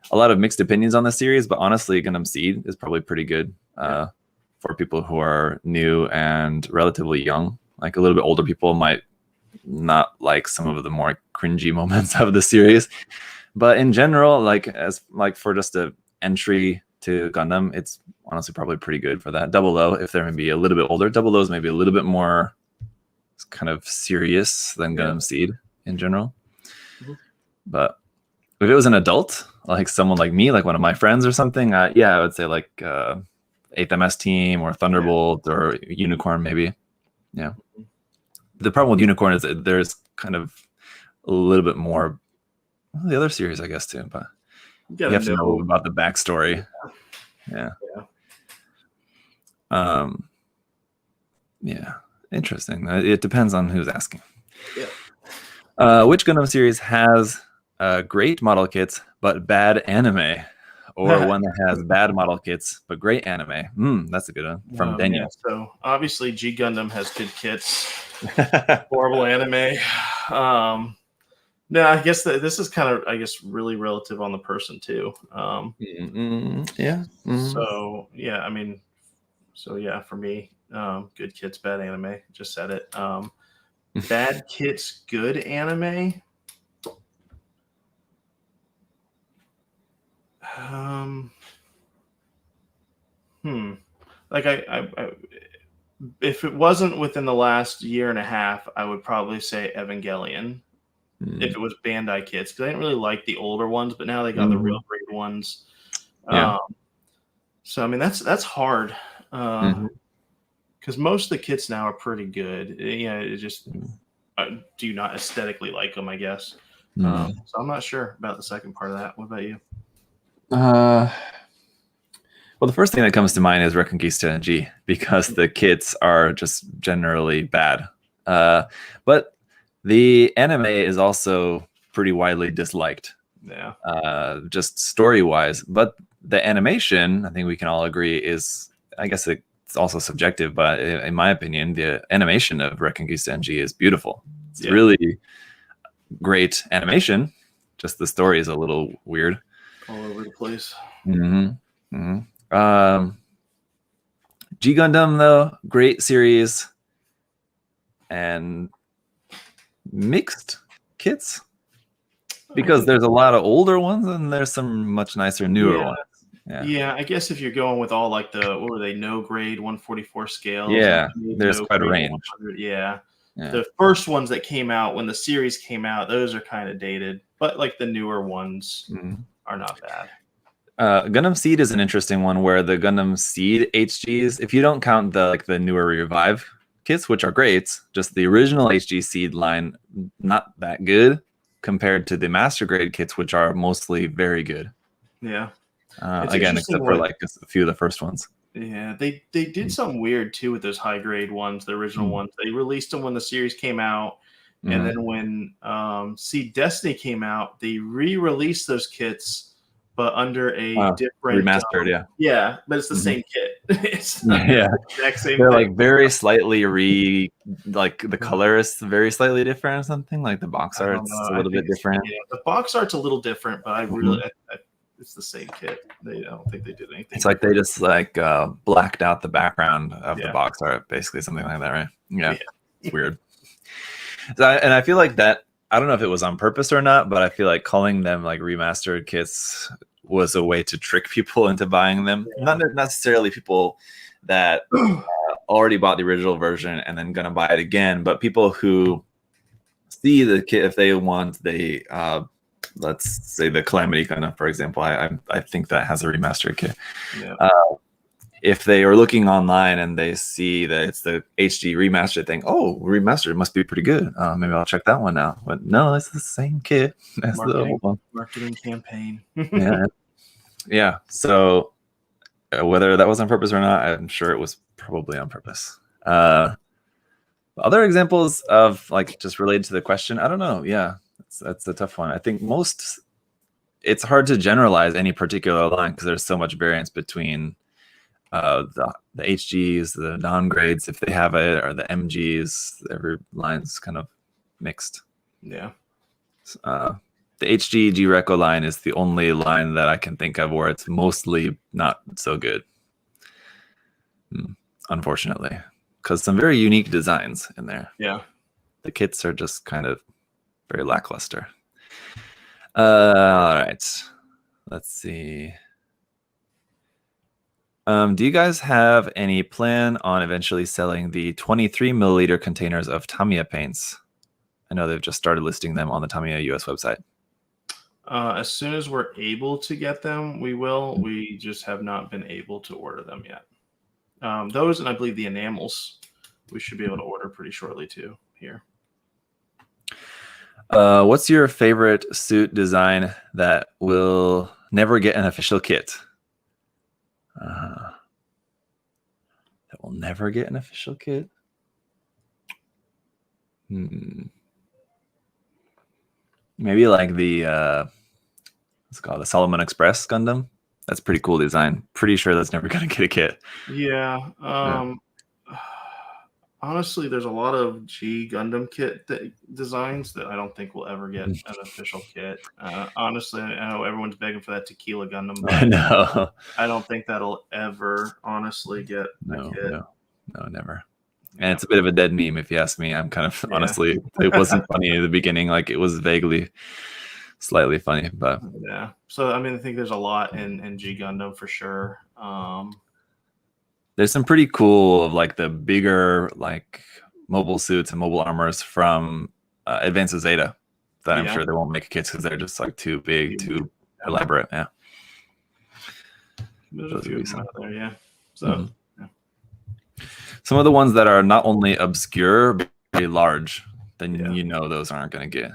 [SPEAKER 1] a lot of mixed opinions on the series, but honestly, Gundam Seed is probably pretty good for people who are new and relatively young. Like a little bit older people might not like some of the more cringy moments of the series, but in general, like as like for just a entry to Gundam, it's honestly probably pretty good for that. Double O, if they're maybe a little bit older, Double O is maybe a little bit more kind of serious than Gundam Seed in general. But if it was an adult, like someone like me, like one of my friends or something, I would say like 8th MS Team or Thunderbolt or Unicorn maybe. the problem with Unicorn is that there's kind of a little bit more. Well, the other series, I guess, too, but you have to know about the backstory. Yeah. Yeah. Interesting. It depends on who's asking.
[SPEAKER 2] Yeah.
[SPEAKER 1] Which Gundam series has great model kits but bad anime, or one that has bad model kits but great anime? That's a good one from Daniel.
[SPEAKER 2] Yeah. So obviously, G Gundam has good kits, horrible anime. No, I guess this is kind of, really relative on the person too.
[SPEAKER 1] Yeah.
[SPEAKER 2] So yeah, I mean, for me, good kits, bad anime. Just said it. Bad kits, good anime. Like I if it wasn't within the last year and a half, I would probably say Evangelion. If it was Bandai kits, because I didn't really like the older ones, but now they got the real great ones.
[SPEAKER 1] Yeah.
[SPEAKER 2] So I mean that's hard, because most of the kits now are pretty good. Yeah, it just do you not aesthetically like them, I guess. So I'm not sure about the second part of that. What about you?
[SPEAKER 1] Well, the first thing that comes to mind is Reconquista and G, because the kits are just generally bad. But the anime is also pretty widely disliked.
[SPEAKER 2] Yeah.
[SPEAKER 1] Just story-wise. But the animation, I think we can all agree, is, I guess it's also subjective, but in my opinion, the animation of Reconquista and G is beautiful. It's really great animation. Just the story is a little weird.
[SPEAKER 2] All over the place.
[SPEAKER 1] G Gundam, though, great series and mixed kits, because there's a lot of older ones and there's some much nicer newer ones.
[SPEAKER 2] Yeah, I guess if you're going with all like what were they, no grade 144 scales?
[SPEAKER 1] Yeah, there's quite a range.
[SPEAKER 2] Yeah. The first ones that came out when the series came out, those are kind of dated, but like the newer ones are not bad.
[SPEAKER 1] Gundam Seed is an interesting one, where the Gundam Seed HGs, if you don't count the newer Revive kits, which are great, just the original HG Seed line, not that good compared to the Master Grade kits, which are mostly very good.
[SPEAKER 2] Yeah.
[SPEAKER 1] Again, except for like a few of the first ones.
[SPEAKER 2] Yeah, they did something weird too with those high grade ones, the original ones. They released them when the series came out, and then when Seed Destiny came out, they re-released those kits, but under a different
[SPEAKER 1] remastered.
[SPEAKER 2] Yeah, but it's the same kit. It's the exact same.
[SPEAKER 1] They're like very slightly like the color is very slightly different or something. Like the box art's a little bit different.
[SPEAKER 2] Yeah, the box art's a little different, but I really it's the same kit. I don't think they did anything.
[SPEAKER 1] It's like they just blacked out the background of the box art, basically, something like that, right? Yeah. It's weird. So and I feel like that, I don't know if it was on purpose or not, but I feel like calling them like remastered kits was a way to trick people into buying them. Not necessarily people that already bought the original version and then gonna buy it again, but people who see the kit, if they want, let's say the Calamity Gundam, for example. I think that has a remastered kit. If they are looking online and they see that it's the HD remastered thing, remastered must be pretty good. Maybe I'll check that one out. But no, it's the same kit as the old one.
[SPEAKER 2] Marketing campaign.
[SPEAKER 1] Yeah. So whether that was on purpose or not, I'm sure it was probably on purpose. Other examples of like just related to the question, I don't know. Yeah, that's a tough one. I think it's hard to generalize any particular line because there's so much variance between the HGs, the non-grades, if they have it, or the MGs. Every line's kind of mixed.
[SPEAKER 2] Yeah.
[SPEAKER 1] The HG G-Reco line is the only line that I can think of where it's mostly not so good. Unfortunately. Because some very unique designs in there.
[SPEAKER 2] Yeah.
[SPEAKER 1] The kits are just kind of very lackluster. All right. Let's see. Do you guys have any plan on eventually selling the 23 milliliter containers of Tamiya paints? I know they've just started listing them on the Tamiya US website.
[SPEAKER 2] As soon as we're able to get them, we will. We just have not been able to order them yet. Those, and I believe the enamels, we should be able to order pretty shortly too. here.
[SPEAKER 1] What's your favorite suit design that will never get an official kit? That will never get an official kit? Maybe like the what's it called, the Solomon Express Gundam. That's a pretty cool design. Pretty sure that's never gonna get a kit.
[SPEAKER 2] Yeah. Honestly, there's a lot of G Gundam kit designs that I don't think will ever get an official kit. Honestly, I know everyone's begging for that Tequila Gundam, but
[SPEAKER 1] No.
[SPEAKER 2] I don't think that'll ever honestly get a kit.
[SPEAKER 1] No, never. And it's a bit of a dead meme, if you ask me. I'm kind of honestly, it wasn't funny at the beginning. Like it was vaguely, slightly funny, but
[SPEAKER 2] yeah. So I mean, I think there's a lot in G Gundam for sure.
[SPEAKER 1] There's some pretty cool of like the bigger like mobile suits and mobile armors from Advanced Zeta that I'm sure they won't make kits because they're just like too big, too elaborate. Yeah.
[SPEAKER 2] There's a few of them out there, yeah. So
[SPEAKER 1] some of the ones that are not only obscure but very large, then you know those aren't going to get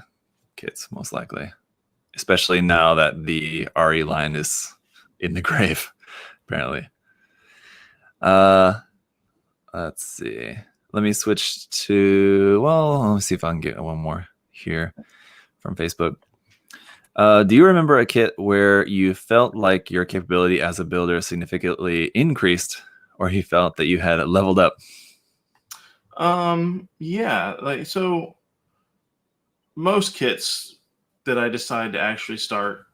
[SPEAKER 1] kits most likely, especially now that the RE line is in the grave, apparently. Let's see. Let me switch to, well, let me see if I can get one more here from Facebook. Do you remember a kit where you felt like your capability as a builder significantly increased, or you felt that you had leveled up?
[SPEAKER 2] Yeah, like so most kits that I decide to actually start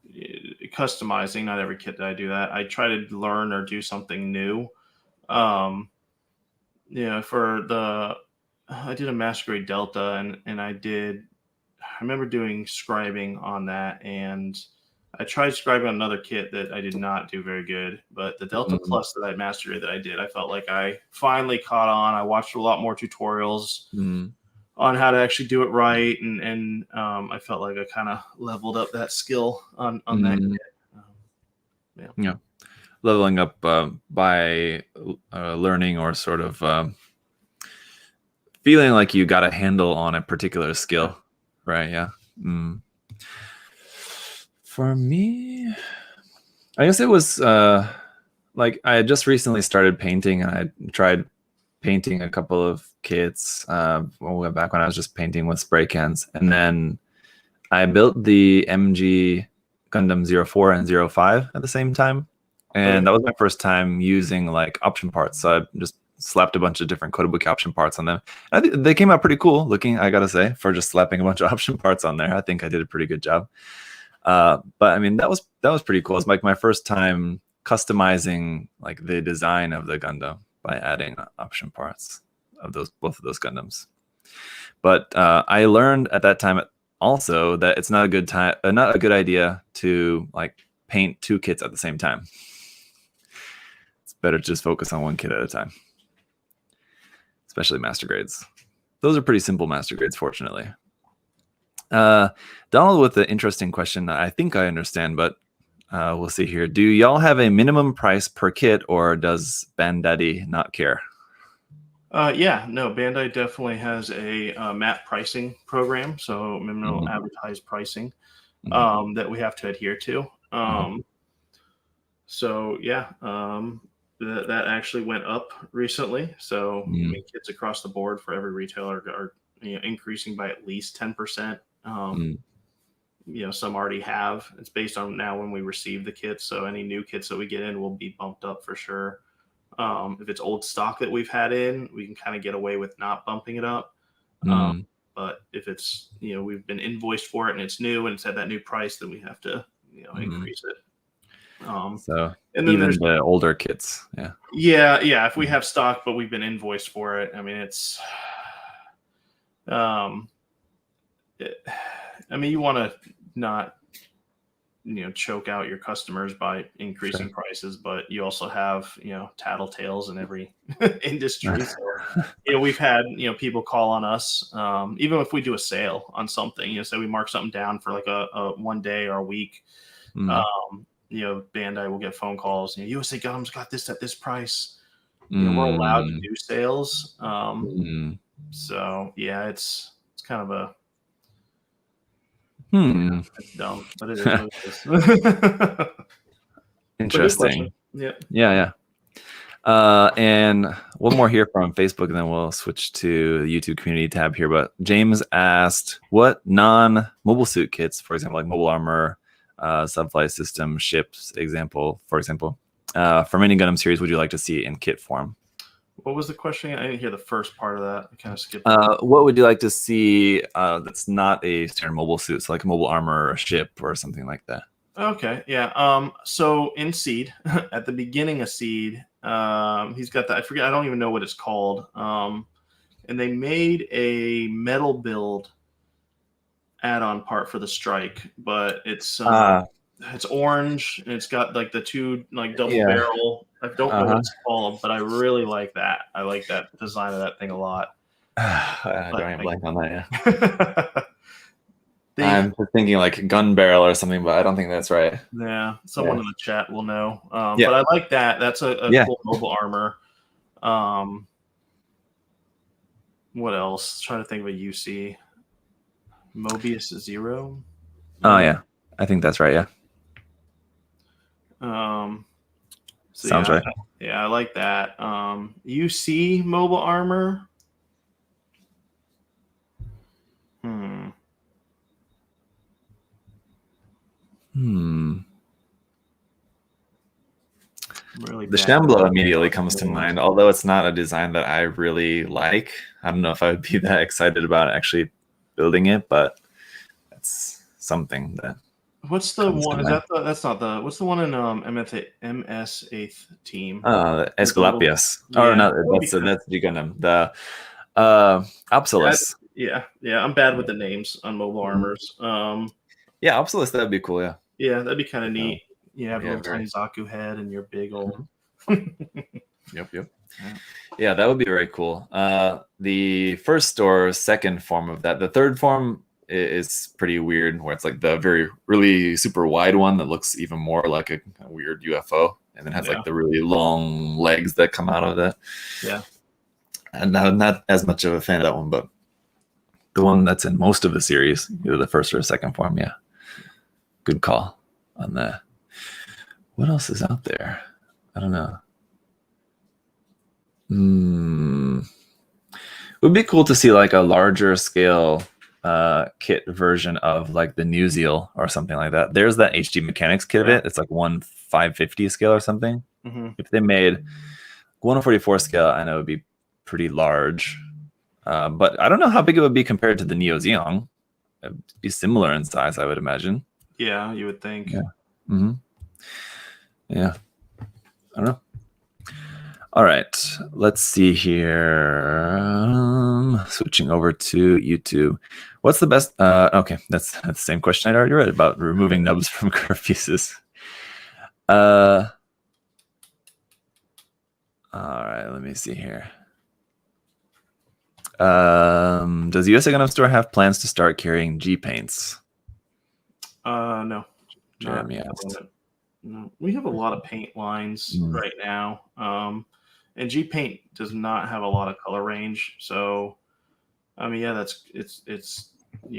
[SPEAKER 2] customizing, not every kit that I do that, I try to learn or do something new. For I did a Master Grade Delta and I remember doing scribing on that, and I tried scribing on another kit that I did not do very good, but the Delta Plus that I mastered that I did, I felt like I finally caught on. I watched a lot more tutorials on how to actually do it right, and I felt like I kind of leveled up that skill on that kit.
[SPEAKER 1] Yeah. Leveling up by learning or sort of feeling like you got a handle on a particular skill, right? Yeah. For me, I guess it was like I had just recently started painting, and I tried painting a couple of kits back when I was just painting with spray cans, and then I built the MG Gundam 04 and 05 at the same time. And that was my first time using like option parts. So I just slapped a bunch of different Codebook option parts on them. I think they came out pretty cool looking, I gotta say, for just slapping a bunch of option parts on there. I think I did a pretty good job. But I mean, that was pretty cool. It's like my first time customizing like the design of the Gundam by adding option parts of both of those Gundams. But I learned at that time also that it's not a good idea to like paint two kits at the same time. Better to just focus on one kit at a time, especially master grades. Those are pretty simple master grades, fortunately. Donald with an interesting question that I think I understand, but we'll see here. Do y'all have a minimum price per kit, or does Bandai not care?
[SPEAKER 2] Bandai definitely has a MAP pricing program, so minimum advertised pricing that we have to adhere to. That actually went up recently. So kits across the board for every retailer are increasing by at least 10%. Some already have. It's based on now when we receive the kits. So any new kits that we get in will be bumped up for sure. If it's old stock that we've had in, we can kind of get away with not bumping it up. But if it's, we've been invoiced for it and it's new and it's at that new price, then we have to, increase it.
[SPEAKER 1] So
[SPEAKER 2] and then
[SPEAKER 1] even the older kits,
[SPEAKER 2] if we have stock but we've been invoiced for it, I mean it's you want to not choke out your customers by increasing prices, but you also have tattletales in every industry. So we've had people call on us, even if we do a sale on something, say we mark something down for like a 1 day or a week. Bandai will get phone calls. USA Gundam's got this at this price. We're allowed to do sales. So yeah, it's kind of a it's dumb, but it is what it is.
[SPEAKER 1] Interesting.
[SPEAKER 2] Yeah.
[SPEAKER 1] Yeah. And one more here from Facebook, and then we'll switch to the YouTube community tab here. But James asked, what non-mobile suit kits, for example, like mobile armor, subflight system, ships, for example, from any Gundam series would you like to see in kit form?
[SPEAKER 2] What was the question? I didn't hear the first part of that. I kind of skipped.
[SPEAKER 1] What would you like to see that's not a standard mobile suit, so like a mobile armor or a ship or something like that?
[SPEAKER 2] Okay, yeah. So in Seed, at the beginning of Seed, he's got that. I forget. I don't even know what it's called. And they made a metal build add-on part for the Strike, but it's orange and it's got like the two like double barrel. I don't know what it's called, but I really like that. I like that design of that thing a lot.
[SPEAKER 1] I don't even blank on that. Yeah. I'm thinking like gun barrel or something, but I don't think that's right.
[SPEAKER 2] Yeah, someone in the chat will know. But I like that. That's a cool mobile armor. What else? Trying to think of a UC. Mobius Zero.
[SPEAKER 1] Oh yeah, I think that's right. Yeah.
[SPEAKER 2] So
[SPEAKER 1] sounds right.
[SPEAKER 2] Yeah, I like that. UC mobile armor. Really
[SPEAKER 1] the Shamblo immediately comes to mind, although it's not a design that I really like. I don't know if I would be that excited about actually building it, but it's something that.
[SPEAKER 2] What's the one? Is that that's not the? What's the one in MS 8th team?
[SPEAKER 1] Esculapius. Oh no, that's the Gundam. The Upsilus.
[SPEAKER 2] Yeah, I'm bad with the names on mobile armors.
[SPEAKER 1] Yeah, Upsilus, that'd be cool. Yeah.
[SPEAKER 2] Yeah, that'd be kind of neat. You have a little tiny Zaku head and your big old.
[SPEAKER 1] Yep. Yeah, that would be very cool. The first or second form of that, the third form is pretty weird, where it's like the really super wide one that looks even more like a weird UFO, and then has like the really long legs that come out of that.
[SPEAKER 2] Yeah.
[SPEAKER 1] And not as much of a fan of that one, but the one that's in most of the series, either the first or the second form. Yeah. Good call on that. What else is out there? I don't know. It would be cool to see like a larger scale kit version of like the New Zeal or something like that. There's that HD Mechanics kit of it. It's like 1/550 scale or something. If they made 1/44 scale, I know it would be pretty large. But I don't know how big it would be compared to the Neo Zeon. It would be similar in size, I would imagine.
[SPEAKER 2] Yeah, you would think.
[SPEAKER 1] Yeah. Yeah. I don't know. All right. Let's see here. Switching over to YouTube. What's the best? Okay, that's the same question I'd already read about removing nubs from curve pieces. All right. Let me see here. Does USA Gundam Store have plans to start carrying G paints?
[SPEAKER 2] No.
[SPEAKER 1] Jeremy asked.
[SPEAKER 2] No, we have a lot of paint lines right now, and G paint does not have a lot of color range. So, I mean, yeah, it's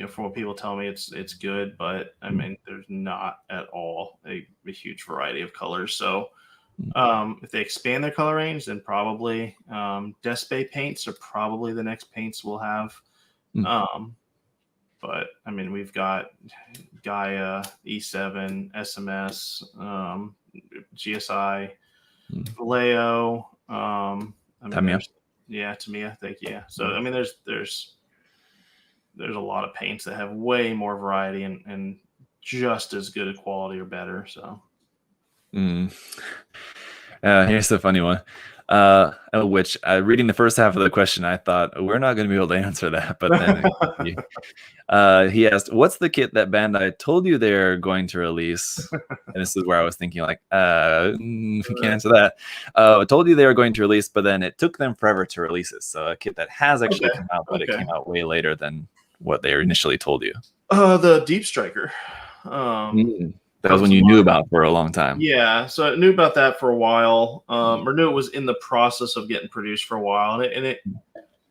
[SPEAKER 2] from what people tell me, it's good, but I mean, there's not at all a huge variety of colors. So, if they expand their color range, then probably Despae paints are probably the next paints we'll have. But I mean, we've got Gaia, E7, SMS, GSI, Vallejo,
[SPEAKER 1] Tamiya.
[SPEAKER 2] Tamiya. Thank you. Yeah. So I mean, there's a lot of paints that have way more variety and just as good a quality or better. So.
[SPEAKER 1] Here's the funny one. Which reading the first half of the question, I thought we're not going to be able to answer that, but then he asked, "What's the kit that Bandai told you they're going to release?" And this is where I was thinking, like, we can't answer that. I told you they were going to release, but then it took them forever to release it. So a kit that has actually come out, but it came out way later than what they initially told you.
[SPEAKER 2] The Deep Striker.
[SPEAKER 1] That was one you knew about for a long time.
[SPEAKER 2] Yeah, so I knew about that for a while, or knew it was in the process of getting produced for a while, and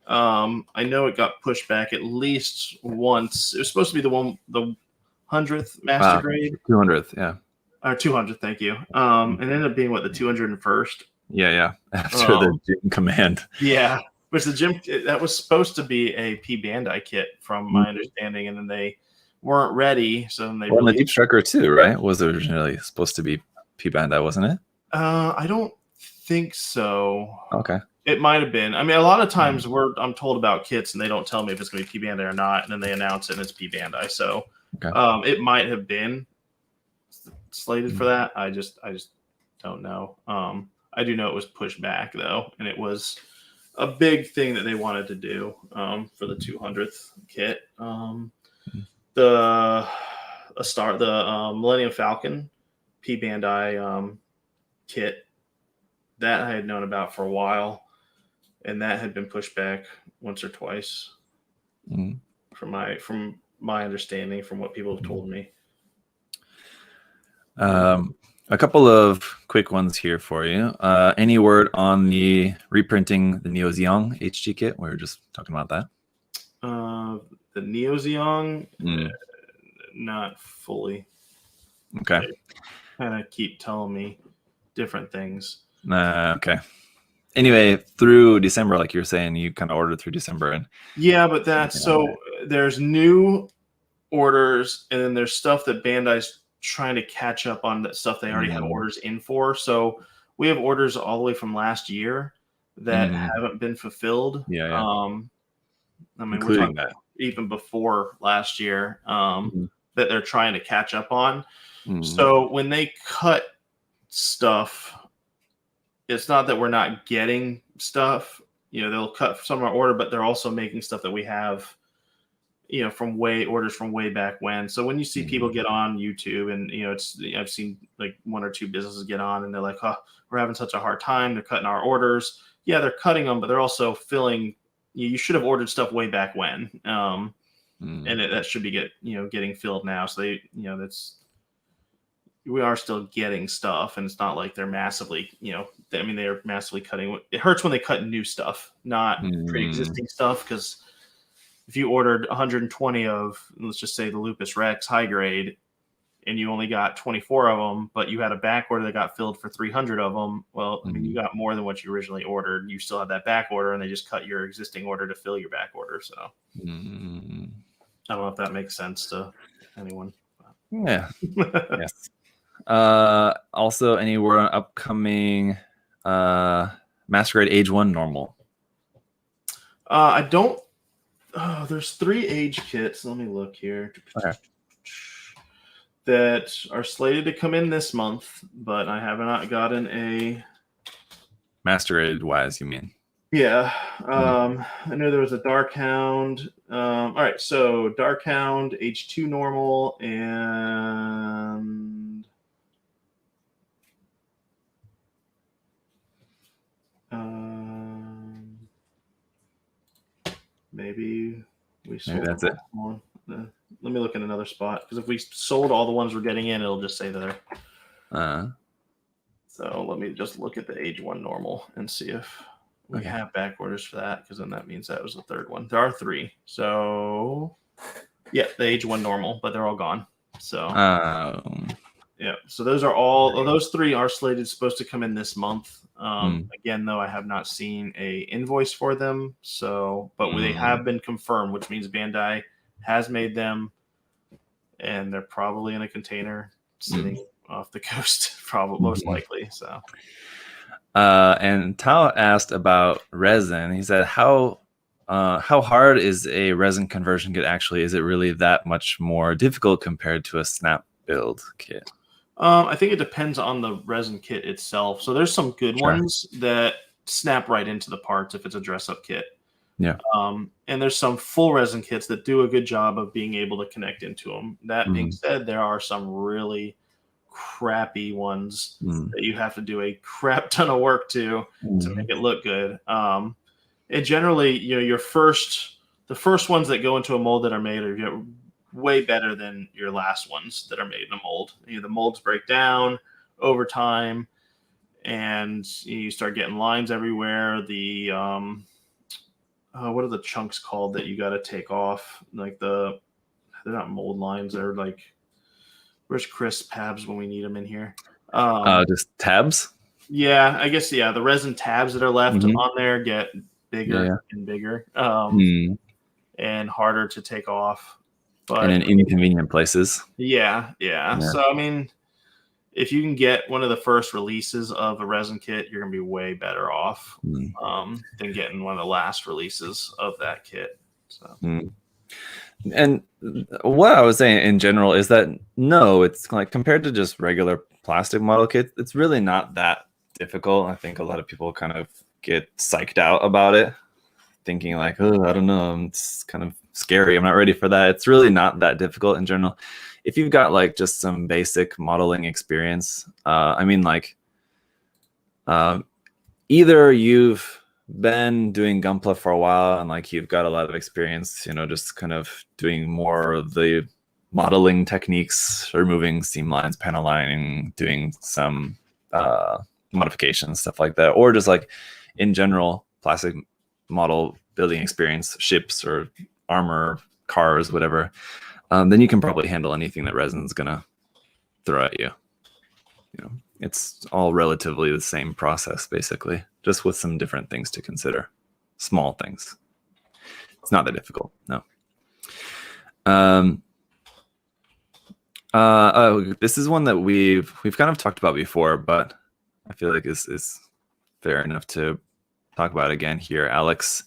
[SPEAKER 2] I know it got pushed back at least once. It was supposed to be the 100th master grade.
[SPEAKER 1] 200th, yeah.
[SPEAKER 2] Or 200th, thank you. And ended up being what, the 201st?
[SPEAKER 1] Yeah. After the gym command.
[SPEAKER 2] Yeah. Which the gym, that was supposed to be a P Bandai kit from my understanding, and then they weren't ready. So then they
[SPEAKER 1] the Deep Striker too, right? Was originally supposed to be P Bandai, wasn't it?
[SPEAKER 2] I don't think so.
[SPEAKER 1] Okay.
[SPEAKER 2] It might have been. I mean, a lot of times I'm told about kits and they don't tell me if it's going to be P Bandai or not, and then they announce it and it's P Bandai. So it might have been slated for that. I just don't know. I do know it was pushed back though, and it was a big thing that they wanted to do for the 200th kit. The Millennium Falcon P Bandai kit that I had known about for a while, and that had been pushed back once or twice from my understanding, from what people have told me.
[SPEAKER 1] A couple of quick ones here for you. Any word on the reprinting the Neo Zeong HG kit? We were just talking about that.
[SPEAKER 2] The Neo Zeong, not fully.
[SPEAKER 1] Okay.
[SPEAKER 2] They kind of keep telling me different things.
[SPEAKER 1] Okay. Anyway, through December, like you were saying, you kind of ordered through December, and
[SPEAKER 2] but that's so. There's new orders, and then there's stuff that Bandai's trying to catch up on, that stuff they already have orders in for. So we have orders all the way from last year that haven't been fulfilled.
[SPEAKER 1] Yeah.
[SPEAKER 2] I mean,
[SPEAKER 1] including
[SPEAKER 2] we're talking
[SPEAKER 1] that
[SPEAKER 2] even before last year that they're trying to catch up on. So when they cut stuff, it's not that we're not getting stuff. They'll cut some of our order, but they're also making stuff that we have, from orders from way back when. So when you see people get on YouTube and, I've seen like one or two businesses get on and they're like, oh, we're having such a hard time. They're cutting our orders. Yeah, they're cutting them, but they're also filling. You should have ordered stuff way back when. And that should be getting filled now. So they, we are still getting stuff, and it's not like they're massively, they're massively cutting. It hurts when they cut new stuff, not pre-existing stuff, because if you ordered 120 of, let's just say, the Lupus Rex high grade, and you only got 24 of them, but you had a back order that got filled for 300 of them, well, I mean, you got more than what you originally ordered. You still have that back order, and they just cut your existing order to fill your back order. So I don't know if that makes sense to anyone.
[SPEAKER 1] Yeah. Yes. Also, any word on upcoming Master Grade Age 1 normal?
[SPEAKER 2] I don't. Oh, there's 3 age kits. Let me look here.
[SPEAKER 1] Okay.
[SPEAKER 2] That are slated to come in this month, but I have not gotten a
[SPEAKER 1] Master Grade wise, you mean?
[SPEAKER 2] Yeah. I know there was a Dark Hound. All right, so Dark Hound Age 2 normal, and maybe we sold.
[SPEAKER 1] Maybe that's it.
[SPEAKER 2] One. Let me look in another spot, because if we sold all the ones we're getting in, it'll just say there. So let me just look at the Age 1 normal and see if we have back orders for that, because then that means that was the third one. There are 3. So yeah, the Age 1 normal, but they're all gone. So yeah, so those 3 are slated, supposed to come in this month. Again, though, I have not seen a invoice for them. So, but they have been confirmed, which means Bandai has made them, and they're probably in a container sitting off the coast, probably most likely. So,
[SPEAKER 1] and Tao asked about resin. He said, how hard is a resin conversion kit actually? Is it really that much more difficult compared to a snap build kit?
[SPEAKER 2] I think it depends on the resin kit itself. So there's some good ones that snap right into the parts if it's a dress-up kit.
[SPEAKER 1] Yeah.
[SPEAKER 2] And there's some full resin kits that do a good job of being able to connect into them. That being said, there are some really crappy ones that you have to do a crap ton of work to make it look good. And generally, the first ones that go into a mold that are made are way better than your last ones that are made in a mold. The molds break down over time, and you start getting lines everywhere. what are the chunks called that you got to take off? Like they're not mold lines. They're like, where's Chris Pabs when we need him in here?
[SPEAKER 1] Just tabs.
[SPEAKER 2] Yeah, I guess the resin tabs that are left
[SPEAKER 1] Mhm.
[SPEAKER 2] on there get bigger
[SPEAKER 1] Yeah.
[SPEAKER 2] and bigger,
[SPEAKER 1] Mm.
[SPEAKER 2] and harder to take off. But
[SPEAKER 1] And in inconvenient places.
[SPEAKER 2] yeah.
[SPEAKER 1] Yeah.
[SPEAKER 2] So I mean, if you can get one of the first releases of a resin kit, you're gonna be way better off than getting one of the last releases of that kit. So.
[SPEAKER 1] And what I was saying in general is that no, it's like compared to just regular plastic model kits, it's really not that difficult. I think a lot of people kind of get psyched out about it, thinking like, oh, I don't know, it's kind of scary. I'm not ready for that. It's really not that difficult in general. If you've got like just some basic modeling experience, I mean, like either you've been doing gunpla for a while and like you've got a lot of experience, just kind of doing more of the modeling techniques, removing seam lines, panel lining, doing some modifications, stuff like that, or just like in general plastic model building experience, ships or armor, cars, whatever, then you can probably handle anything that resin's gonna throw at you. It's all relatively the same process, basically, just with some different things to consider. Small things. It's not that difficult, no. This is one that we've kind of talked about before, but I feel like is fair enough to talk about again here. Alex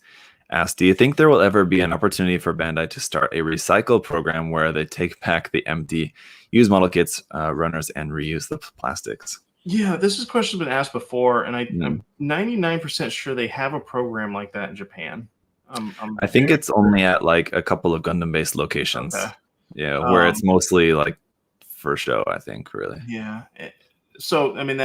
[SPEAKER 1] asked, do you think there will ever be an opportunity for Bandai to start a recycle program where they take back the empty used model kits, runners, and reuse the plastics?
[SPEAKER 2] Yeah, this question has been asked before, and I'm 99% sure they have a program like that in Japan.
[SPEAKER 1] I think it's only at like a couple of Gundam-based locations.
[SPEAKER 2] Okay.
[SPEAKER 1] Yeah, where it's mostly like for show, I think, really.
[SPEAKER 2] Yeah. So, I mean,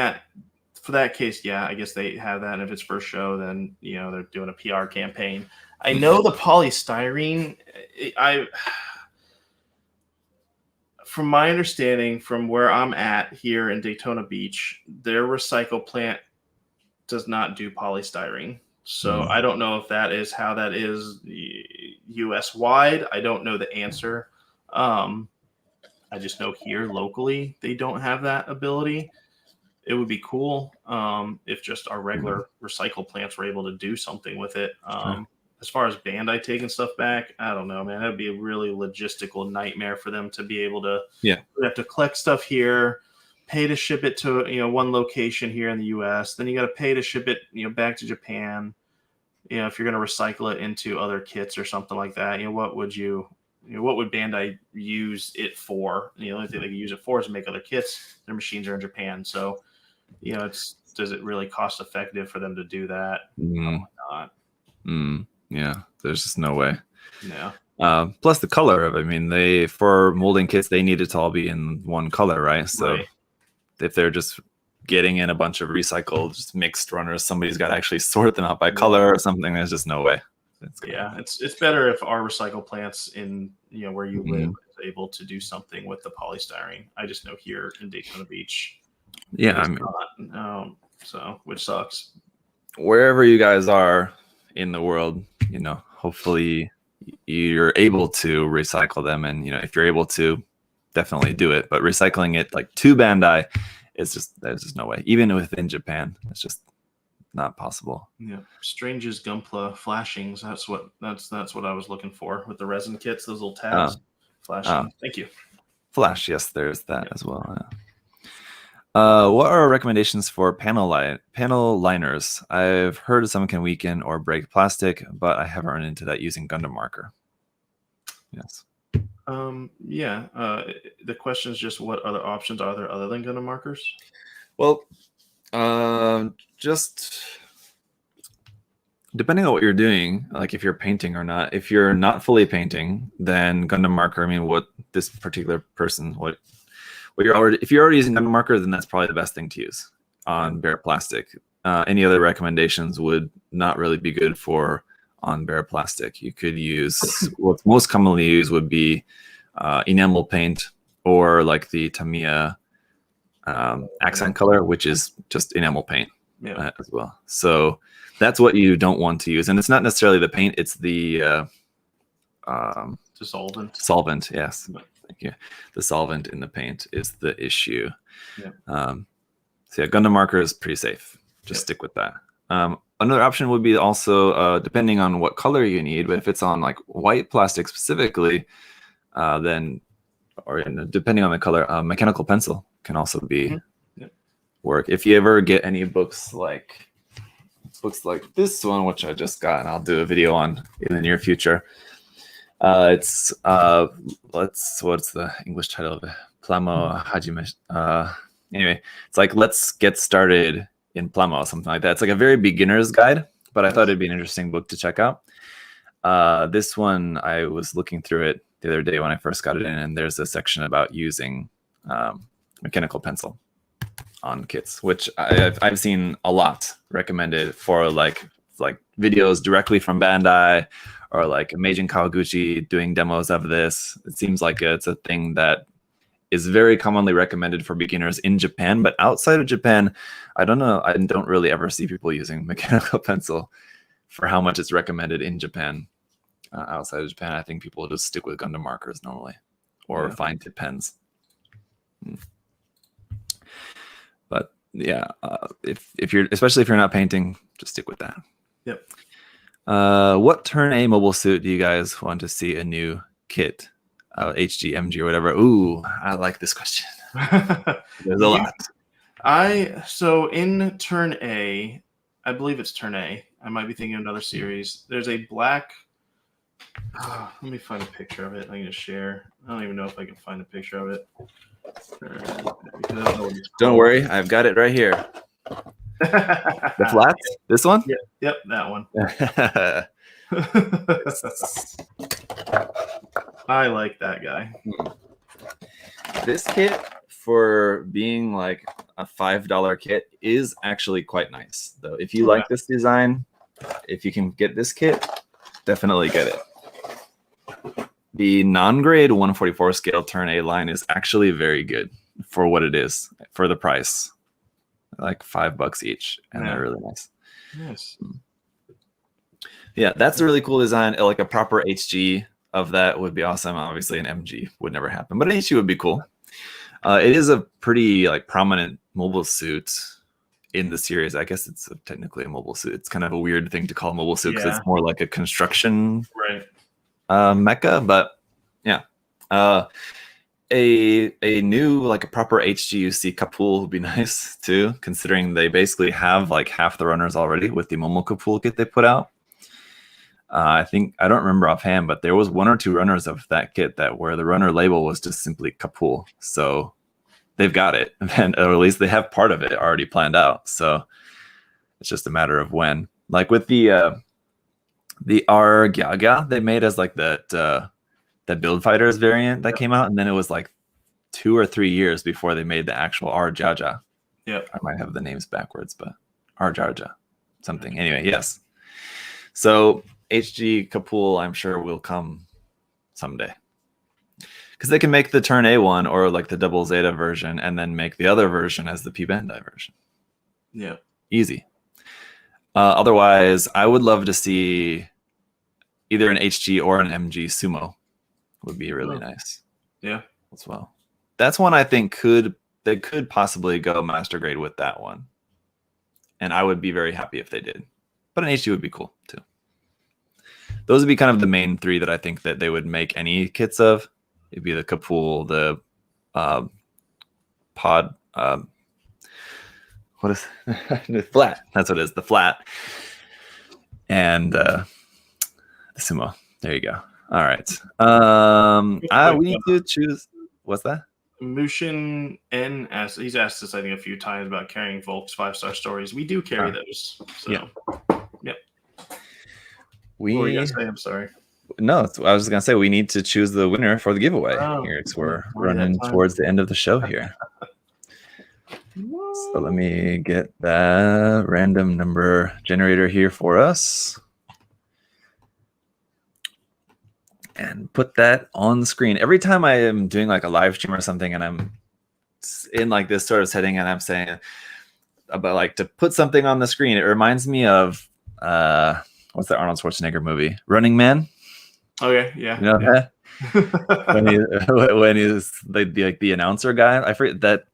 [SPEAKER 2] for that case, yeah, I guess they have that. And if it's for show, then, they're doing a PR campaign. I know the polystyrene, from my understanding, from where I'm at here in Daytona Beach, their recycle plant does not do polystyrene. So I don't know if that is how that is US wide. I don't know the answer. I just know here locally, they don't have that ability. It would be cool if just our regular recycle plants were able to do something with it. As far as Bandai taking stuff back, I don't know, man. That would be a really logistical nightmare for them to be able to. Yeah, we have to collect stuff here, pay to ship it to one location here in the U.S. Then you got to pay to ship it back to Japan. If you're going to recycle it into other kits or something like that, what would Bandai use it for? The only thing they can use it for is to make other kits. Their machines are in Japan, so does it really cost effective for them to do that? Probably not.
[SPEAKER 1] Yeah, there's just no way.
[SPEAKER 2] Yeah.
[SPEAKER 1] Plus the color of it. I mean, for molding kits, they need it to all be in one color, right? So if they're just getting in a bunch of recycled, just mixed runners, somebody's got to actually sort them out by color or something. There's just no way.
[SPEAKER 2] It's better if our recycle plants in where you live is able to do something with the polystyrene. I just know here in Daytona Beach, so which sucks.
[SPEAKER 1] Wherever you guys are in the world, hopefully you're able to recycle them, and if you're able to, definitely do it. But recycling it like to Bandai, there's just no way. Even within Japan, it's just not possible.
[SPEAKER 2] Yeah, Strange's Gunpla flashings. That's what I was looking for with the resin kits. Those little tabs, flashing. Thank you.
[SPEAKER 1] Flash, yes, there's that as well. Yeah. What are recommendations for panel liners? I've heard some can weaken or break plastic, but I haven't run into that using Gundam marker. Yes.
[SPEAKER 2] The question is just what other options are there other than Gundam markers?
[SPEAKER 1] Well, just depending on what you're doing, like if you're painting or not. If you're not fully painting, then Gundam marker. I mean, what this particular person, if you're already using Gundam marker, then that's probably the best thing to use on bare plastic. Any other recommendations would not really be good for on bare plastic. You could use what's most commonly used would be enamel paint, or like the Tamiya accent color, which is just enamel paint. as well. So that's what you don't want to use, and it's not necessarily the paint; it's the solvent. Yes, thank you. The solvent in the paint is the issue. So yeah, Gundam marker is pretty safe. Just stick with that. Another option would be also depending on what color you need, but if it's on like white plastic specifically, then or depending on the color, mechanical pencil can also be work. If you ever get any books like this one, which I just got, and I'll do a video on in the near future. It's what's the English title of it? Plamo Hajime. Anyway, it's like let's get started in Plamo, something like that. It's like a very beginner's guide, but I thought it'd be an interesting book to check out. This one, I was looking through it the other day when I first got it in, and there's a section about using mechanical pencil on kits, which I've seen a lot recommended for like videos directly from Bandai or like Meijin Kawaguchi doing demos of this. It seems like it's a thing that is very commonly recommended for beginners in Japan, but outside of Japan, I don't know. I don't really ever see people using mechanical pencil for how much it's recommended in Japan. Outside of Japan, I think people just stick with Gundam markers normally, or fine tip pens. But yeah, if you're, especially if you're not painting, just stick with that.
[SPEAKER 2] Yep.
[SPEAKER 1] What Turn A mobile suit do you guys want to see a new kit? HG, MG, or whatever. Ooh, I like this question. There's a lot.
[SPEAKER 2] So in Turn A, I believe it's Turn A. I might be thinking of another series. There's a black. Let me find a picture of it. I'm gonna share. I don't even know if I can find a picture of it.
[SPEAKER 1] Don't worry, I've got it right here. The flats? This one?
[SPEAKER 2] Yep, that one. I like that guy.
[SPEAKER 1] This kit, for being like a $5 kit, is actually quite nice. Though, if you like this design, if you can get this kit, definitely get it. The non-grade 144 scale Turn A line is actually very good for what it is, for the price. Like $5 each, and they're really nice.
[SPEAKER 2] Yes.
[SPEAKER 1] Yeah, that's a really cool design. Like a proper HG of that would be awesome. Obviously, an MG would never happen, but an HG would be cool. It is a pretty like prominent mobile suit in the series. I guess it's technically a mobile suit. It's kind of a weird thing to call a mobile suit because it's more like a construction mecha. But yeah, a new like a proper HGUC Kapul would be nice too, considering they basically have like half the runners already with the Momo Kapul kit they put out. I think, I don't remember offhand, but there was 1 or 2 runners of that kit that where the runner label was just simply Kapul. So they've got it, and or at least they have part of it already planned out. So it's just a matter of when. Like with the R Gyaga they made as like that Build Fighters variant that came out, and then it was like 2 or 3 years before they made the actual R Jaja.
[SPEAKER 2] Yep.
[SPEAKER 1] I might have the names backwards, but R Jaja something. Anyway, yes. So HG Kapul, I'm sure, will come someday. Because they can make the Turn A one or like the Double Zeta version and then make the other version as the P Bandai version.
[SPEAKER 2] Yeah.
[SPEAKER 1] Easy. Otherwise, I would love to see either an HG or an MG Sumo. Would be really nice.
[SPEAKER 2] Yeah.
[SPEAKER 1] As well. That's one I think they could possibly go master grade with that one. And I would be very happy if they did. But an HG would be cool too. Those would be kind of the main 3 that I think that they would make any kits of. It'd be the Kapul, the pod, what is the flat? That's what it is, the flat, and the Sumo. There you go. All right. We need to choose. What's that?
[SPEAKER 2] Mushin N asks, he's asked us I think a few times about carrying Volks 5-star stories. We do carry those. So yep. What were you gonna say? I'm sorry.
[SPEAKER 1] No, I was gonna say we need to choose the winner for the giveaway. Here, we're running towards the end of the show here. So let me get that random number generator here for us. And put that on the screen. Every time I am doing like a live stream or something and I'm in like this sort of setting and I'm saying, about like to put something on the screen. It reminds me of what's that Arnold Schwarzenegger movie, Running Man?
[SPEAKER 2] Okay, yeah.
[SPEAKER 1] You know that? when he's like the announcer guy. I forget that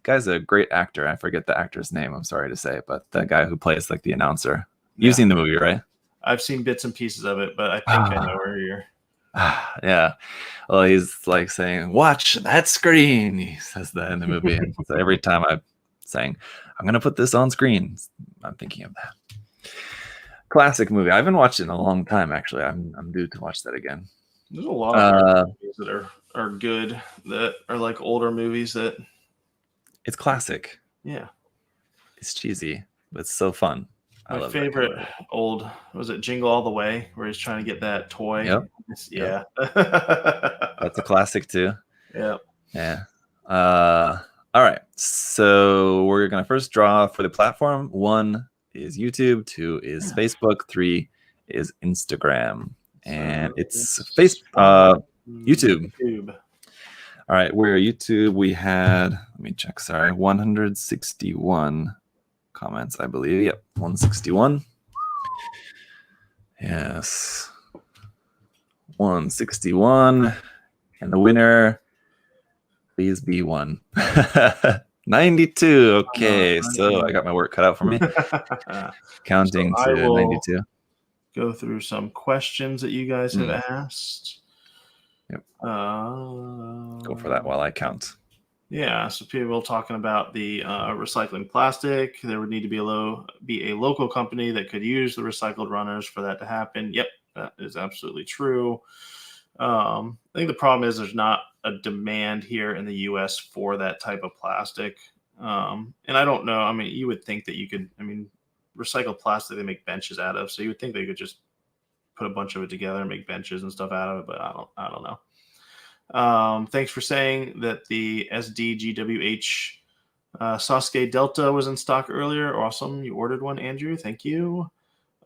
[SPEAKER 1] guy's a great actor. I forget the actor's name. I'm sorry to say, but the guy who plays like the announcer. You've seen the movie, right?
[SPEAKER 2] I've seen bits and pieces of it, but I think I know where you're.
[SPEAKER 1] Yeah. Well, he's like saying, "Watch that screen." He says that in the movie, and so every time I'm saying, "I'm gonna put this on screen," I'm thinking of that. Classic movie. I haven't watched it in a long time. Actually, I'm due to watch that again.
[SPEAKER 2] There's a lot of movies that are good, that are like older movies that.
[SPEAKER 1] It's classic.
[SPEAKER 2] Yeah.
[SPEAKER 1] It's cheesy, but it's so fun.
[SPEAKER 2] My favorite old, was it Jingle All the Way, where he's trying to get that toy?
[SPEAKER 1] Yep.
[SPEAKER 2] Yeah.
[SPEAKER 1] That's a classic too.
[SPEAKER 2] Yeah.
[SPEAKER 1] Yeah. All right. So we're going to first draw for the platform. 1 is YouTube, 2 is Facebook, 3 is Instagram. And it's YouTube. All right. We're YouTube. We had, let me check, sorry, 161 comments, I believe. Yep, 161. Yes. 161. And the winner, please be 1. 92. Okay, so I got my work cut out for me. Counting to 92.
[SPEAKER 2] Go through some questions that you guys have asked.
[SPEAKER 1] Yep. Go for that while I count.
[SPEAKER 2] Yeah, so people talking about the recycling plastic. There would need to be a local company that could use the recycled runners for that to happen. Yep, that is absolutely true. I think the problem is there's not a demand here in the U.S. for that type of plastic. And I don't know. I mean, you would think that you could. I mean, recycled plastic they make benches out of, so you would think they could just put a bunch of it together and make benches and stuff out of it. But I don't know. Thanks for saying that the SDGWH Sasuke Delta was in stock earlier. Awesome. You ordered one, Andrew. Thank you.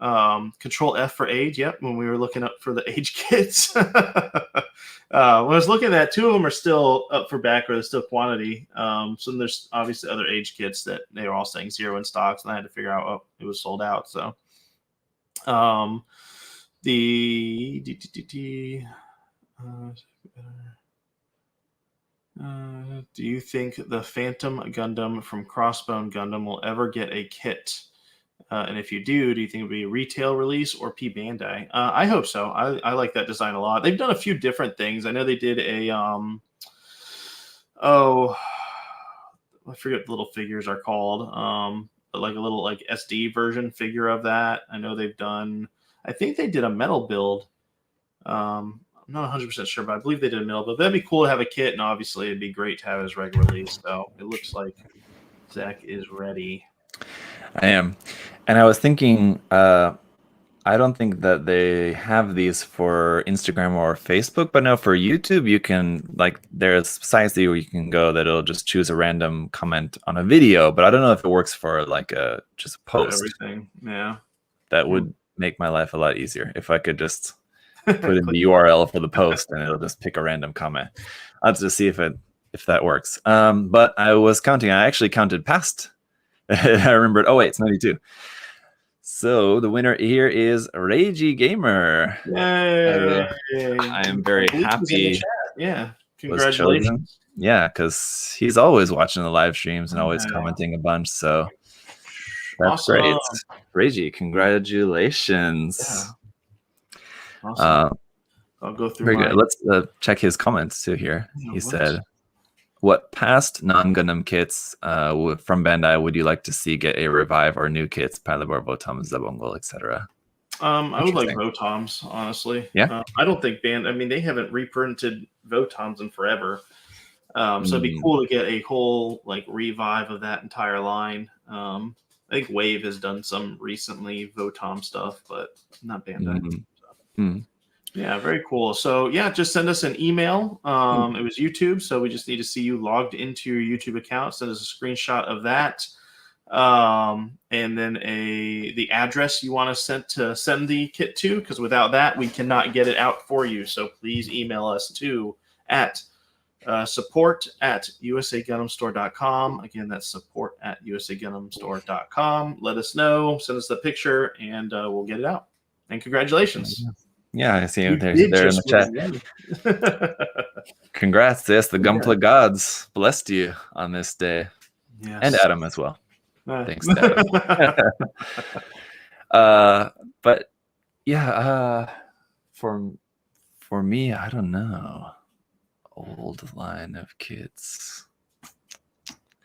[SPEAKER 2] Control F for age. Yep. When we were looking up for the age kits. When I was looking at that, 2 of them are still up for back, or there's still quantity. So there's obviously other age kits that they were all saying 0 in stocks, and I had to figure out, it was sold out. So do you think the Phantom Gundam from Crossbone Gundam will ever get a kit? And if you do you think it would be a retail release or P Bandai? I hope so. I like that design a lot. They've done a few different things. I know they did a I forget what the little figures are called. But like a little like SD version figure of that. I know they've done. I think they did a metal build. I'm not 100% sure, but I believe they did a metal build. That'd be cool to have a kit, and obviously it'd be great to have it as regular release. So it looks like Zach is ready.
[SPEAKER 1] I am. And I was thinking, I don't think that they have these for Instagram or Facebook, but no, for YouTube, you can, like, there's sites where you can go that it'll just choose a random comment on a video, but I don't know if it works for like just a post.
[SPEAKER 2] Everything. Yeah.
[SPEAKER 1] That would make my life a lot easier if I could just put in the URL for the post and it'll just pick a random comment. I'll have to see if that works. But I was counting. I actually counted past. I remembered. Oh wait, it's 92. So the winner here is Reiji Gamer.
[SPEAKER 2] Yay!
[SPEAKER 1] I am very happy.
[SPEAKER 2] Yeah, congratulations.
[SPEAKER 1] Yeah, because he's always watching the live streams and always commenting a bunch. So that's great. Reiji, congratulations.
[SPEAKER 2] Yeah. Awesome. I'll go through.
[SPEAKER 1] Very good. Let's check his comments too here. He said, what past non-Gundam kits from Bandai would you like to see get a revive, or new kits, Palibor, Votoms, Zabongol, etc.?
[SPEAKER 2] I would like Votoms, honestly.
[SPEAKER 1] Yeah.
[SPEAKER 2] I don't think they haven't reprinted Votoms in forever. So it'd be cool to get a whole like revive of that entire line. I think Wave has done some recently Votom stuff, but not Bandai. Yeah, very cool. So yeah, just send us an email. It was YouTube, so we just need to see you logged into your YouTube account. Send us a screenshot of that, and then the address you want to send the kit to, because without that, we cannot get it out for you. So please email us at support at usagundamstore.com. Again, that's support at usagundamstore.com. Let us know, send us the picture, and we'll get it out. And congratulations.
[SPEAKER 1] Yeah, I see
[SPEAKER 2] You
[SPEAKER 1] it there
[SPEAKER 2] did
[SPEAKER 1] in
[SPEAKER 2] just
[SPEAKER 1] the chat. Congrats, yes, the Gunpla gods blessed you on this day.
[SPEAKER 2] Yes.
[SPEAKER 1] And Adam as well. Thanks to Adam. But yeah, for me, I don't know. Old line of kits.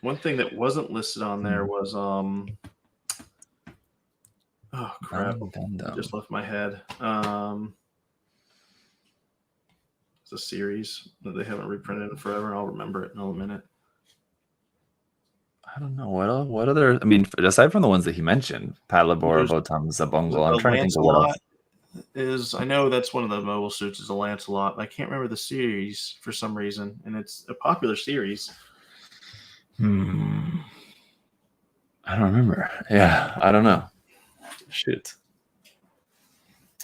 [SPEAKER 2] One thing that wasn't listed on there was oh crap, I just left my head. It's a series that they haven't reprinted in forever, and I'll remember it in a minute.
[SPEAKER 1] I don't know what other. I mean, aside from the ones that he mentioned, Palabor, Votoms, Zabongo, I'm trying to think of what else.
[SPEAKER 2] I know that's one of the mobile suits is a Lancelot. I can't remember the series for some reason, and it's a popular series.
[SPEAKER 1] I don't remember. Yeah, I don't know. Shoot.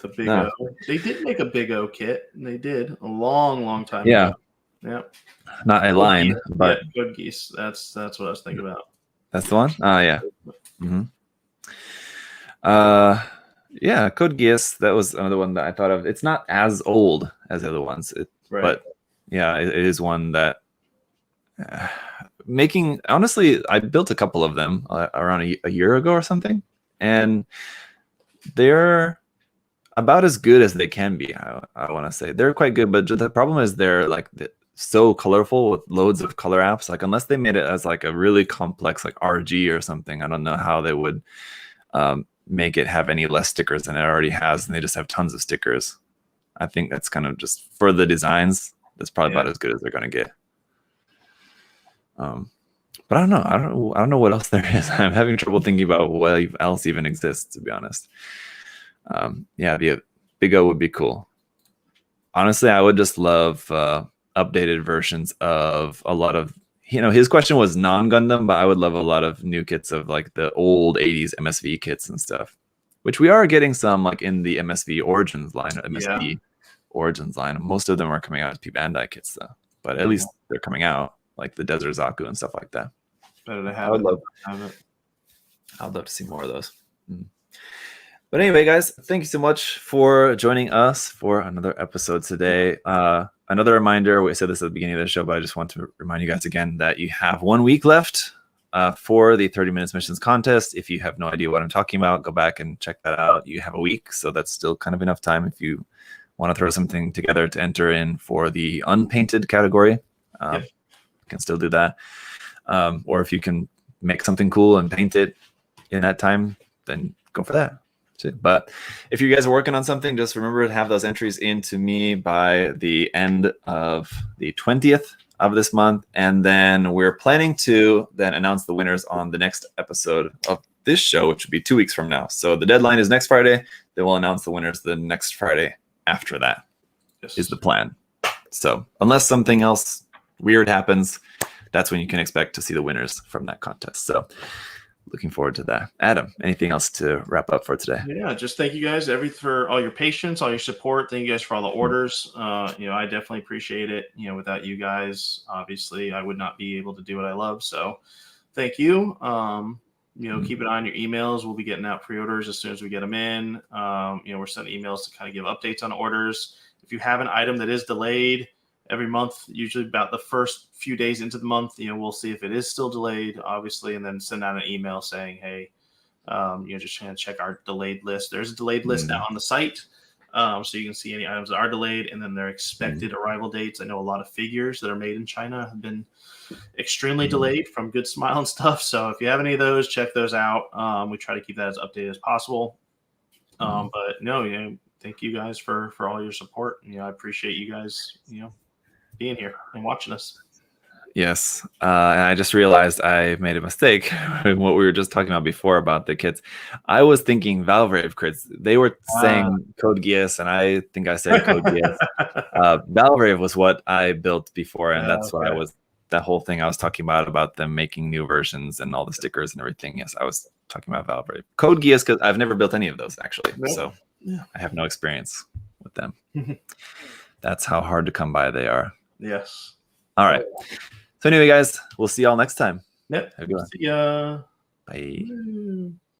[SPEAKER 2] The Big O. They did make a Big O kit, and they did a long time
[SPEAKER 1] ago.
[SPEAKER 2] Yeah.
[SPEAKER 1] Not a line, but
[SPEAKER 2] Code Geass. That's what I was thinking about.
[SPEAKER 1] That's the one? Oh yeah. Yeah, Code Geass, that was another one that I thought of. It's not as old as the other ones, but yeah, it is one that honestly, I built a couple of them around a year ago or something, and they're about as good as they can be. I want to say they're quite good, but the problem is they're like so colorful with loads of color apps. Like unless they made it as like a really complex like RG or something, I don't know how they would make it have any less stickers than it already has, and they just have tons of stickers. I think that's kind of just for the designs. That's probably about as good as they're gonna get. But I don't know. I don't know what else there is. I'm having trouble thinking about what else even exists, to be honest. Yeah, the Big O would be cool. Honestly, I would just love updated versions of a lot of, his question was non-Gundam, but I would love a lot of new kits of like the old 80s MSV kits and stuff, which we are getting some like in the MSV Origins line, Origins line. Most of them are coming out as Bandai kits though, but at least they're coming out, like the Desert Zaku and stuff like that.
[SPEAKER 2] Better to have it.
[SPEAKER 1] I'd love to see more of those. But anyway, guys, thank you so much for joining us for another episode today. Another reminder, we said this at the beginning of the show, but I just want to remind you guys again that you have 1 week left for the 30 Minutes Missions contest. If you have no idea what I'm talking about, go back and check that out. You have a week, so that's still kind of enough time if you want to throw something together to enter in for the unpainted category. You can still do that. Or if you can make something cool and paint it in that time, then go for that. But if you guys are working on something, just remember to have those entries into me by the end of the 20th of this month. And then we're planning to then announce the winners on the next episode of this show, which will be 2 weeks from now. So the deadline is next Friday. Then we'll announce the winners the next Friday after that is the plan. So unless something else weird happens, that's when you can expect to see the winners from that contest. So looking forward to that. Adam, anything else to wrap up for today?
[SPEAKER 2] Yeah, just thank you guys for all your patience, all your support. Thank you guys for all the orders. I definitely appreciate it. Without you guys, obviously, I would not be able to do what I love. So thank you. Keep an eye on your emails. We'll be getting out pre-orders as soon as we get them in. We're sending emails to kind of give updates on orders. If you have an item that is delayed, every month, usually about the first few days into the month, we'll see if it is still delayed, obviously, and then send out an email saying, hey, just trying to check our delayed list. There's a delayed list out on the site, so you can see any items that are delayed and then their expected arrival dates. I know a lot of figures that are made in China have been extremely delayed from Good Smile and stuff. So if you have any of those, check those out. We try to keep that as updated as possible. But no, thank you guys for all your support. I appreciate you guys, being here and watching us.
[SPEAKER 1] Yes. And I just realized I made a mistake in what we were just talking about before about the kits. I was thinking Valvrave crits. They were saying Code Geass, and I think I said Code Geass. Valvrave was what I built before, and that's what that whole thing I was talking about them making new versions and all the stickers and everything. Yes, I was talking about Valvrave. Code Geass, because I've never built any of those, actually. Nope. So I have no experience with them. That's how hard to come by they are.
[SPEAKER 2] Yes.
[SPEAKER 1] All right. So anyway, guys, we'll see y'all next time.
[SPEAKER 2] Yep.
[SPEAKER 1] Have a good one.
[SPEAKER 2] See ya.
[SPEAKER 1] Bye.